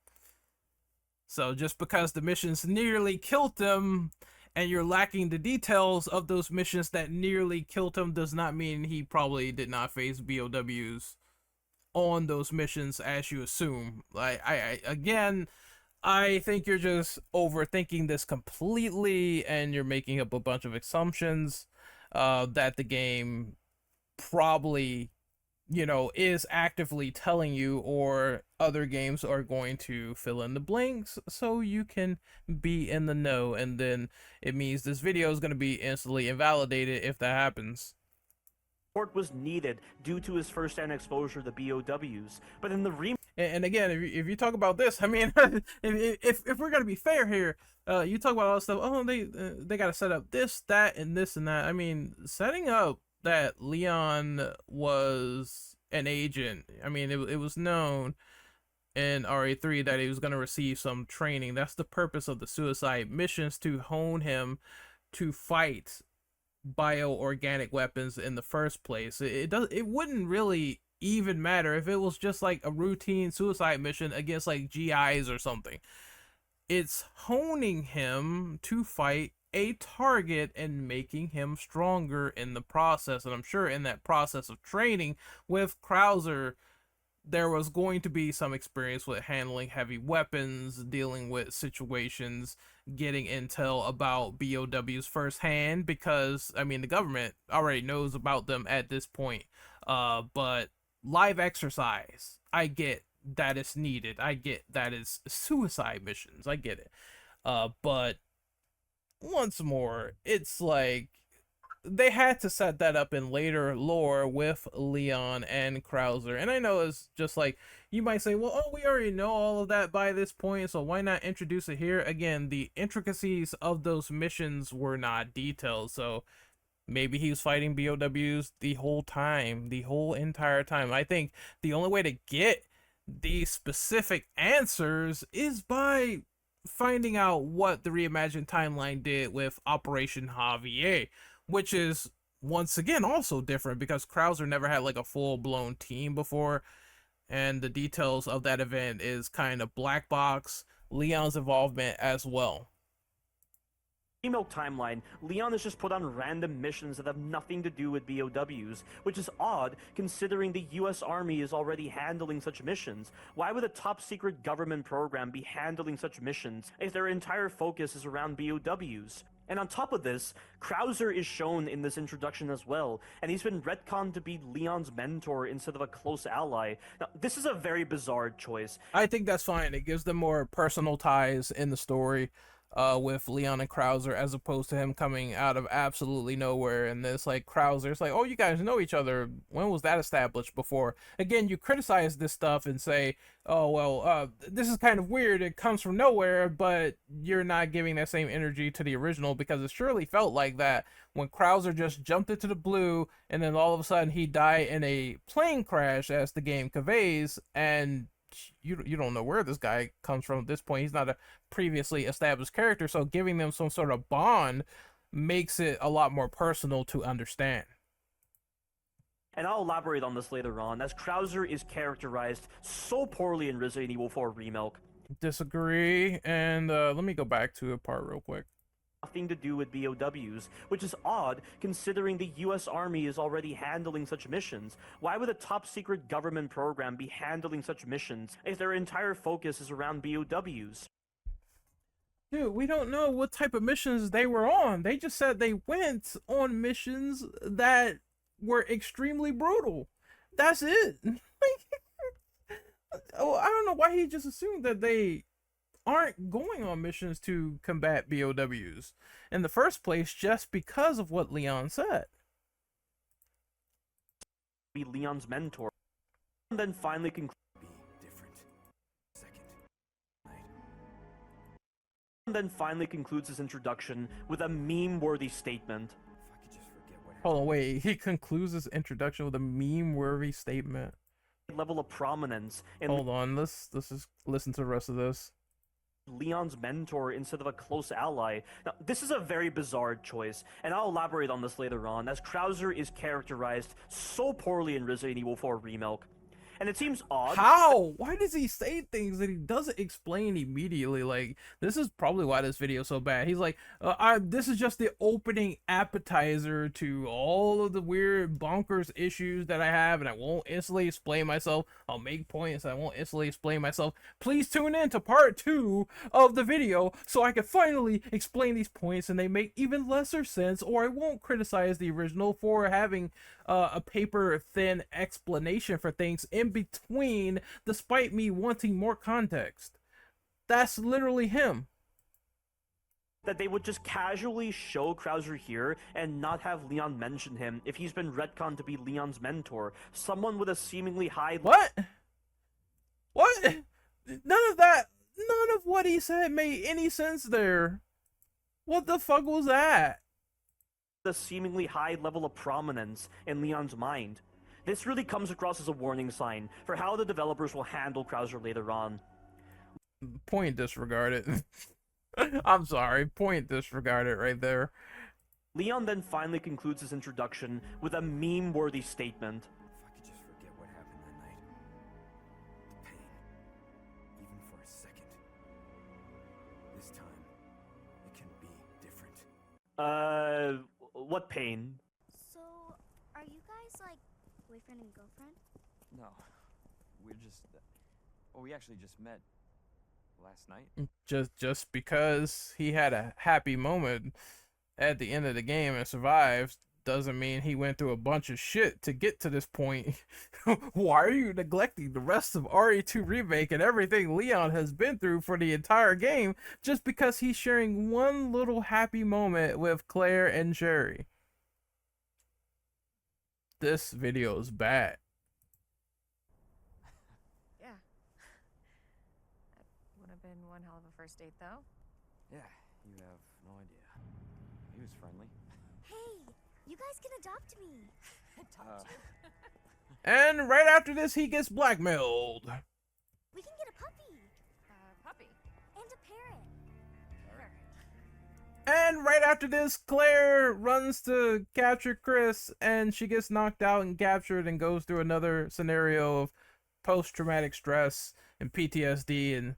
So just because the missions nearly killed him and you're lacking the details of those missions that nearly killed him does not mean he probably did not face BOWs on those missions as you assume. Like I think you're just overthinking this completely and you're making up a bunch of assumptions that the game probably, you know, is actively telling you, or other games are going to fill in the blanks so you can be in the know, and then it means this video is going to be instantly invalidated if that happens. Support was needed due to his first-hand exposure to BOWs, but in the remake... And again, if you talk about this, I mean, if we're gonna be fair here, you talk about all this stuff. Oh, they got to set up this, that, and this and that. I mean, setting up that Leon was an agent. I mean, it was known in RE3 that he was gonna receive some training. That's the purpose of the suicide missions, to hone him to fight bioorganic weapons in the first place. It wouldn't really even matter if it was just like a routine suicide mission against like GIs or something. It's honing him to fight a target and making him stronger in the process. And I'm sure in that process of training with Krauser, there was going to be some experience with handling heavy weapons, dealing with situations, getting intel about BOWs firsthand, because I mean the government already knows about them at this point. But live exercise, I get that it's needed. I get that it's suicide missions. I get it. But once more, it's like they had to set that up in later lore with Leon and Krauser. And I know it's just like, you might say, well, oh, we already know all of that by this point, so why not introduce it here? Again, the intricacies of those missions were not detailed, so maybe he was fighting BOWs the whole time, the whole entire time. I think the only way to get these specific answers is by finding out what the reimagined timeline did with Operation Javier, which is once again also different because Krauser never had like a full-blown team before, and the details of that event is kind of black box. Leon's involvement as well. Remake timeline, Leon is just put on random missions that have nothing to do with BOWs, which is odd considering the US Army is already handling such missions. Why would a top secret government program be handling such missions if their entire focus is around BOWs? And on top of this, Krauser is shown in this introduction as well, and he's been retconned to be Leon's mentor instead of a close ally. Now, this is a very bizarre choice. I think that's fine. It gives them more personal ties in the story with Leon and Krauser, as opposed to him coming out of absolutely nowhere. And this, like, Krauser, it's like, oh, you guys know each other. When was that established before? Again, you criticize this stuff and say, oh, well, this is kind of weird. It comes from nowhere, but you're not giving that same energy to the original, because it surely felt like that when Krauser just jumped into the blue and then all of a sudden he died in a plane crash, as the game conveys, and you don't know where this guy comes from at this point. He's not a previously established character, so giving them some sort of bond makes it a lot more personal to understand. And I'll elaborate on this later on, as Krauser is characterized so poorly in Resident Evil 4 Remake. Disagree, and let me go back to a part real quick. Nothing to do with BOWs, which is odd considering the US Army is already handling such missions. Why would a top secret government program be handling such missions if their entire focus is around BOWs? Dude, we don't know what type of missions they were on. They just said they went on missions that were extremely brutal. That's it. Oh, I don't know why he just assumed that they aren't going on missions to combat BOWs in the first place just because of what Leon said. Be Leon's mentor, and then finally conclude. And then finally concludes his introduction with a meme-worthy statement. Hold on, wait. He concludes his introduction with a meme-worthy statement. Level of prominence. And hold on, let's just listen to the rest of this. Leon's mentor instead of a close ally. Now, this is a very bizarre choice, and I'll elaborate on this later on, as Krauser is characterized so poorly in Resident Evil 4 Remake. And it seems odd. How? Why does he say things that he doesn't explain immediately? Like, this is probably why this video is so bad. He's like, this is just the opening appetizer to all of the weird bonkers issues that I have, and I won't instantly explain myself. I'll make points, I won't instantly explain myself. Please tune in to part 2 of the video so I can finally explain these points and they make even lesser sense, or I won't criticize the original for having a paper thin explanation for things in between, despite me wanting more context. That's literally him. That they would just casually show Krauser here and not have Leon mention him if he's been retconned to be Leon's mentor, someone with a seemingly high. What? None of what he said made any sense there. What the fuck was that? The seemingly high level of prominence in Leon's mind. This really comes across as a warning sign for how the developers will handle Krauser later on. Point disregarded. I'm sorry, point disregarded right there. Leon then finally concludes his introduction with a meme-worthy statement. If I could just forget what happened that night. The pain. Even for a second. This time, it can be different. What pain? So, are you guys like boyfriend and girlfriend? No, we're just. Well, we actually just met last night. Just because he had a happy moment at the end of the game and survived doesn't mean he went through a bunch of shit to get to this point. Why are you neglecting the rest of RE2 Remake and everything Leon has been through for the entire game just because he's sharing one little happy moment with Claire and Sherry? This video is bad. Yeah. That would have been one hell of a first date, though. Yeah, you have no idea. He was friendly. Hey, you guys can adopt me. Adopt you. And right after this, he gets blackmailed. We can get a puppy Puppy. and a parrot. Parrot. And right after this, Claire runs to capture Chris, and she gets knocked out and captured and goes through another scenario of post-traumatic stress and PTSD, and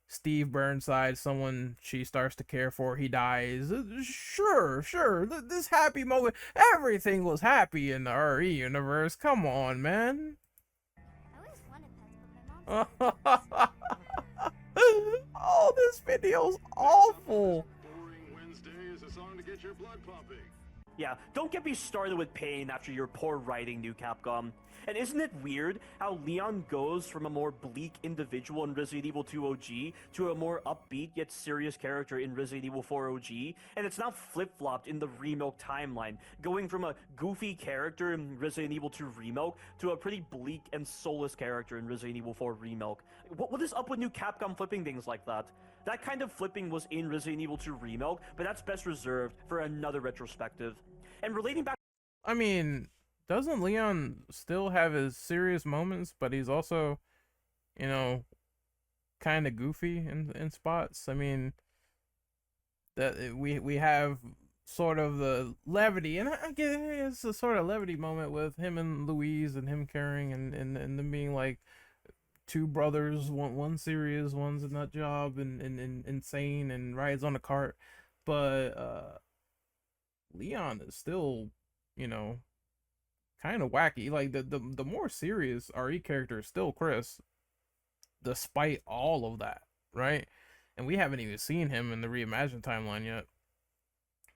Steve Burnside, someone she starts to care for, he dies. Sure, this happy moment. Everything was happy in the RE universe. Come on, man. I always wanted pets, but my mom. Oh, this video's awful. Boring Wednesday is a song to get your blood pumping. Yeah, don't get me started with pain after your poor writing, New Capcom. And isn't it weird how Leon goes from a more bleak individual in Resident Evil 2 OG to a more upbeat yet serious character in Resident Evil 4 OG, and it's now flip-flopped in the Remake timeline, going from a goofy character in Resident Evil 2 Remake to a pretty bleak and soulless character in Resident Evil 4 Remake. What is up with New Capcom flipping things like that? That kind of flipping was in Resident Evil 2 Remake, but that's best reserved for another retrospective. And relating back, I mean, doesn't Leon still have his serious moments, but he's also, you know, kind of goofy in spots? I mean, that we have sort of the levity, and I get it's a sort of levity moment with him and Louise and him caring and them being like two brothers, one serious, one's a nut job and insane and rides on a cart, but Leon is still, you know, kind of wacky. Like the more serious RE character is still Chris, despite all of that, right? And we haven't even seen him in the reimagined timeline yet.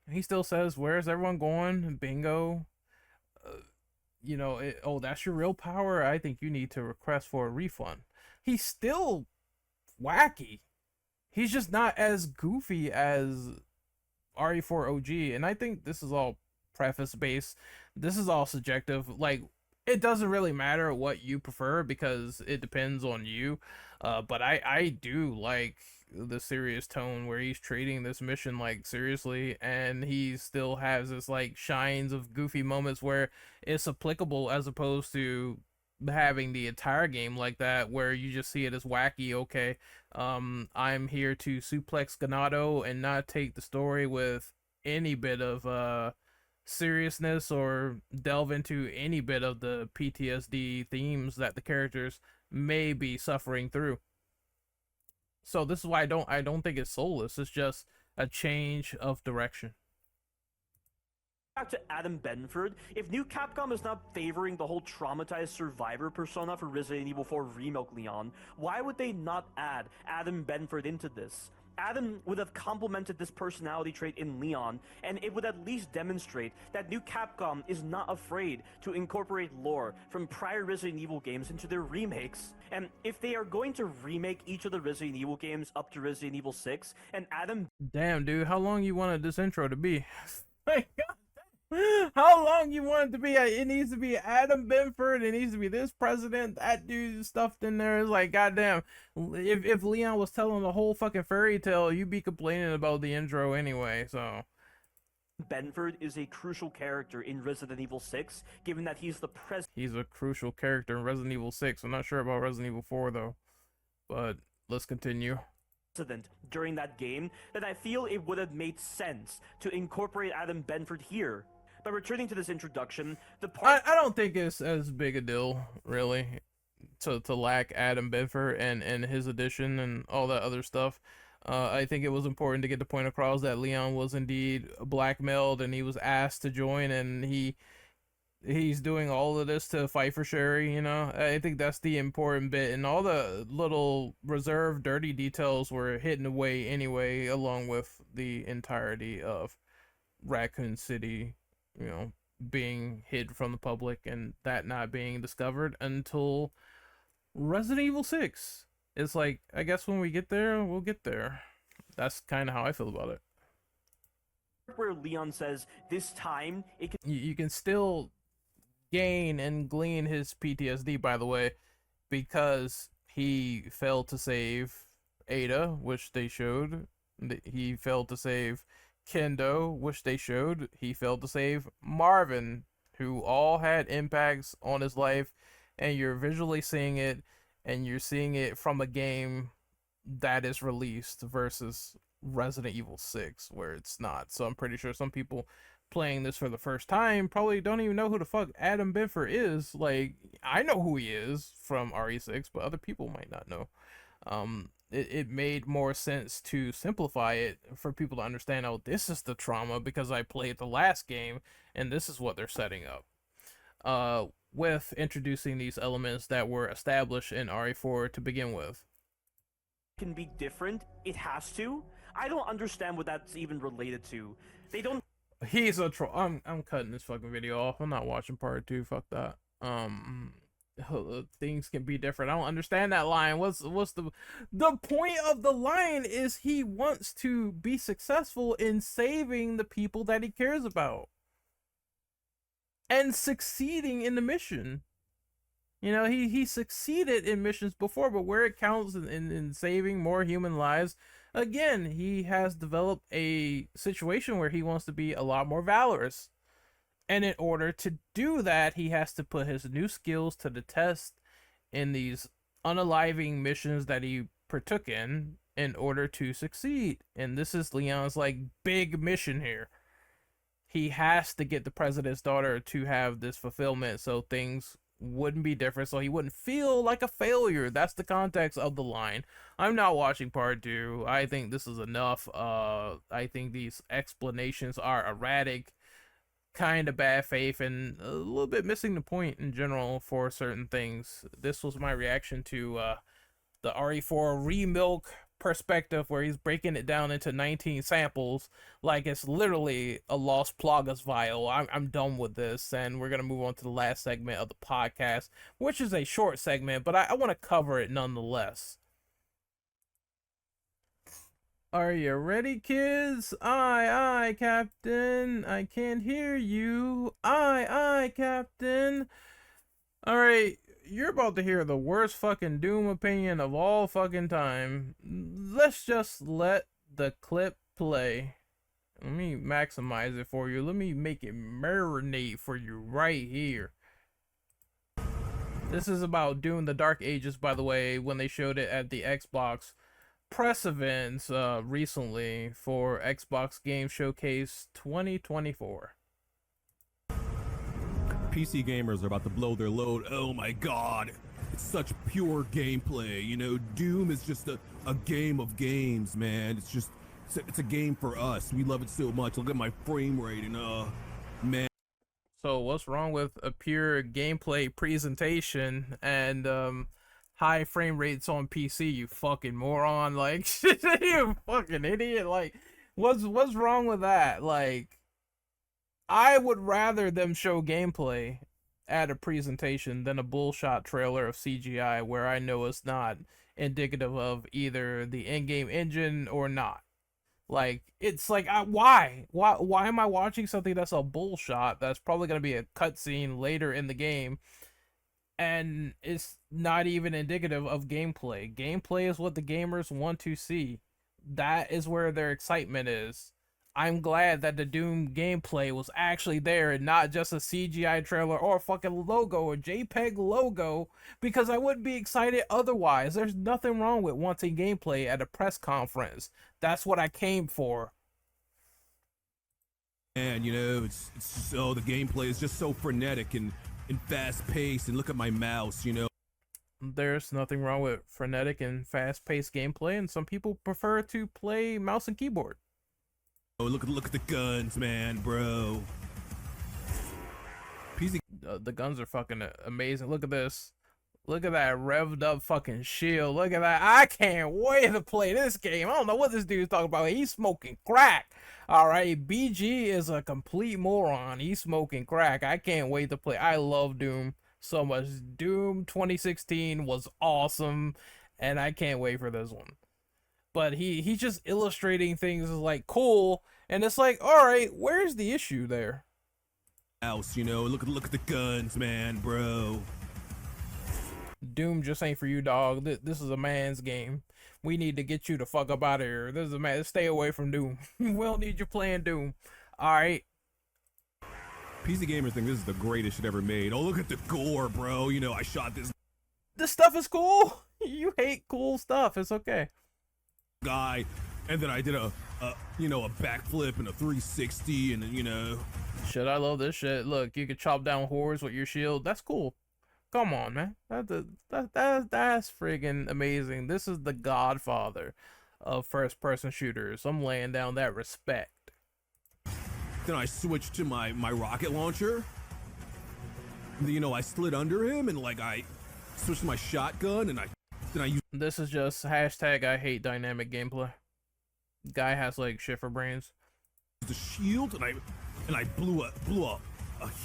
He still says, "Where's everyone going? Bingo." Oh, that's your real power. I think you need to request for a refund. He's still wacky. He's just not as goofy as RE4 OG, and I think this is all preface based. This is all subjective. Like, it doesn't really matter what you prefer because it depends on you. But I do like the serious tone where he's treating this mission like seriously, and he still has this like shines of goofy moments where it's applicable as opposed to having the entire game like that where you just see it as wacky. Okay, I'm here to suplex Ganado and not take the story with any bit of seriousness or delve into any bit of the PTSD themes that the characters may be suffering through. So this is why I don't think it's soulless. It's just a change of direction. Back to Adam Benford, if new Capcom is not favoring the whole traumatized survivor persona for Resident Evil 4 Remake Leon, why would they not add Adam Benford into this? Adam would have complemented this personality trait in Leon, and it would at least demonstrate that new Capcom is not afraid to incorporate lore from prior Resident Evil games into their remakes. And if they are going to remake each of the Resident Evil games up to Resident Evil 6, and Adam... Damn, dude, how long you wanted this intro to be? How long you want it to be? It needs to be Adam Benford. It needs to be this president. That dude stuffed in there is like, goddamn. If Leon was telling the whole fucking fairy tale, you'd be complaining about the intro anyway. So Benford is a crucial character in Resident Evil 6, given that he's the he's a crucial character in Resident Evil 6. I'm not sure about Resident Evil 4 though. But let's continue. President during that game, then I feel it would have made sense to incorporate Adam Benford here. But returning to this introduction, the part I don't think it's as big a deal, really, to lack Adam Benford and his addition and all that other stuff. I think it was important to get the point across that Leon was indeed blackmailed and he was asked to join, and he's doing all of this to fight for Sherry. I think that's the important bit, and all the little reserved dirty details were hidden away anyway, along with the entirety of Raccoon City, being hid from the public and that not being discovered until Resident Evil 6. It's like, I guess when we get there, we'll get there. That's kind of how I feel about it. where Leon says, this time, it can... You can still gain and glean his PTSD, by the way, because he failed to save Ada, which they showed. He failed to save Kendo, which they showed. He failed to save Marvin, who all had impacts on his life, and you're visually seeing it, and you're seeing it from a game that is released versus Resident Evil 6, where it's not. So I'm pretty sure some people playing this for the first time probably don't even know who the fuck Adam Benford is. Like, I know who he is from RE6, but other people might not know. It made more sense to simplify it for people to understand, oh, this is the trauma because I played the last game and this is what they're setting up. With introducing these elements that were established in RE4 to begin with. can be different. It has to. I don't understand what that's even related to. They don't... He's a troll. I'm cutting this fucking video off. I'm not watching part 2. Fuck that. Things can be different. I don't understand that line. What's the point of the line is he wants to be successful in saving the people that he cares about and succeeding in the mission. He succeeded in missions before, but where it counts in saving more human lives, again, he has developed a situation where he wants to be a lot more valorous. And in order to do that, he has to put his new skills to the test in these unaliving missions that he partook in order to succeed. And this is Leon's, like, big mission here. he has to get the president's daughter to have this fulfillment so things wouldn't be different, so he wouldn't feel like a failure. That's the context of the line. I'm not watching part 2. I think this is enough. I think these explanations are erratic, kind of bad faith, and a little bit missing the point in general for certain things. This was my reaction to the RE4 Remilk perspective, where he's breaking it down into 19 samples like it's literally a Lost Plagas vial. I'm done with this, and we're gonna move on to the last segment of the podcast, which is a short segment, but I want to cover it nonetheless. Are you ready, kids? Aye, Captain. I can't hear you. Aye, Captain. Alright, you're about to hear the worst fucking Doom opinion of all fucking time. Let's just let the clip play. Let me maximize it for you. Let me make it marinate for you right here. This is about Doom the Dark Ages, by the way, when they showed it at the Xbox press events recently for Xbox Game Showcase 2024. PC gamers are about to blow their load. Oh my god, it's such pure gameplay. You know, Doom is just a game of games, man. It's a game for us. We love it so much. Look at my frame rate and man. So what's wrong with a pure gameplay presentation and high frame rates on PC, you fucking moron? Like, you fucking idiot. Like, what's wrong with that? Like, I would rather them show gameplay at a presentation than a bullshot trailer of CGI where I know it's not indicative of either the in-game engine or not. Like, it's like, why am I watching something that's a bullshot that's probably going to be a cutscene later in the game, and it's not even indicative of gameplay? Gameplay is what the gamers want to see. That is where their excitement is. I'm glad that the Doom gameplay was actually there and not just a CGI trailer or a fucking logo or JPEG logo, because I wouldn't be excited otherwise. There's nothing wrong with wanting gameplay at a press conference. That's what I came for. And you know, it's so the gameplay is just so frenetic and fast paced, and look at my mouse, you know. There's nothing wrong with frenetic and fast paced gameplay, and some people prefer to play mouse and keyboard. Oh, look at the guns, man, bro. PC. The guns are fucking amazing. Look at this. Look at that revved up fucking shield. Look at that. I can't wait to play this game. I don't know what this dude's talking about. He's smoking crack. All right, BG is a complete moron. He's smoking crack. I can't wait to play. I love Doom so much. Doom 2016 was awesome, and I can't wait for this one. But he's just illustrating things as like cool, and it's like, all right, where's the issue there? Mouse, you know, look at the guns, man, bro. Doom just ain't for you, dog. This is a man's game. We need to get you the fuck up out of here. This is a man. Stay away from Doom. We don't need you playing Doom. All right. PC gamers think this is the greatest shit ever made. Oh, look at the gore, bro. You know, I shot this. This stuff is cool. You hate cool stuff. It's okay. Guy, and then I did a backflip and a 360, and you know. Shit, I love this shit. Look, you can chop down whores with your shield. That's cool. Come on, man. That's friggin' amazing. This is the godfather of first-person shooters. I'm laying down that respect. Then I switched to my rocket launcher. You know, I slid under him, and like I switched to my shotgun, and then I used. This is just hashtag I hate dynamic gameplay. Guy has like shit for brains. The shield, and I blew a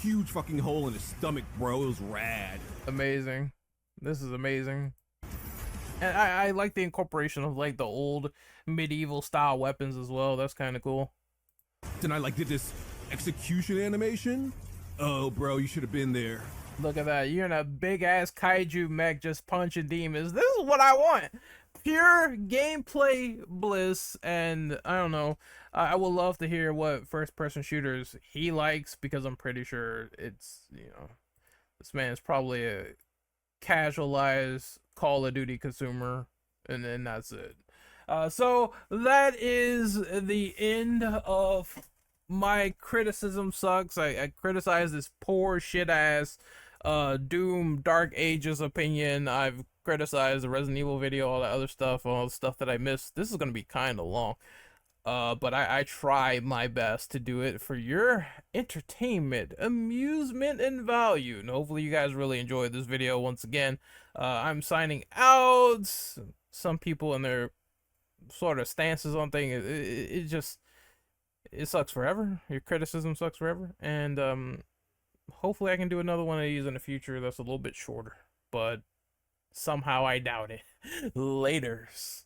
huge fucking hole in his stomach, bro. It was rad. Amazing. This is amazing. And I like the incorporation of like the old medieval style weapons as well. That's kind of cool. Then I like did this execution animation. Oh, bro, you should have been there. Look at that. You're in a big ass kaiju mech just punching demons. This is what I want. Pure gameplay bliss. And I don't know. I would love to hear what first person shooters he likes, because I'm pretty sure it's, you know, this man is probably a casualized Call of Duty consumer, and then that's it. So that is the end of my criticism sucks. I criticize this poor shit ass Doom Dark Ages opinion. I've criticized the Resident Evil video, all that other stuff, all the stuff that I missed. This is gonna be kind of long. But I try my best to do it for your entertainment, amusement, and value. And hopefully you guys really enjoyed this video once again. I'm signing out. Some people in their sort of stances on things, it just, it sucks forever. Your criticism sucks forever. And hopefully I can do another one of these in the future that's a little bit shorter. But somehow I doubt it. Laters.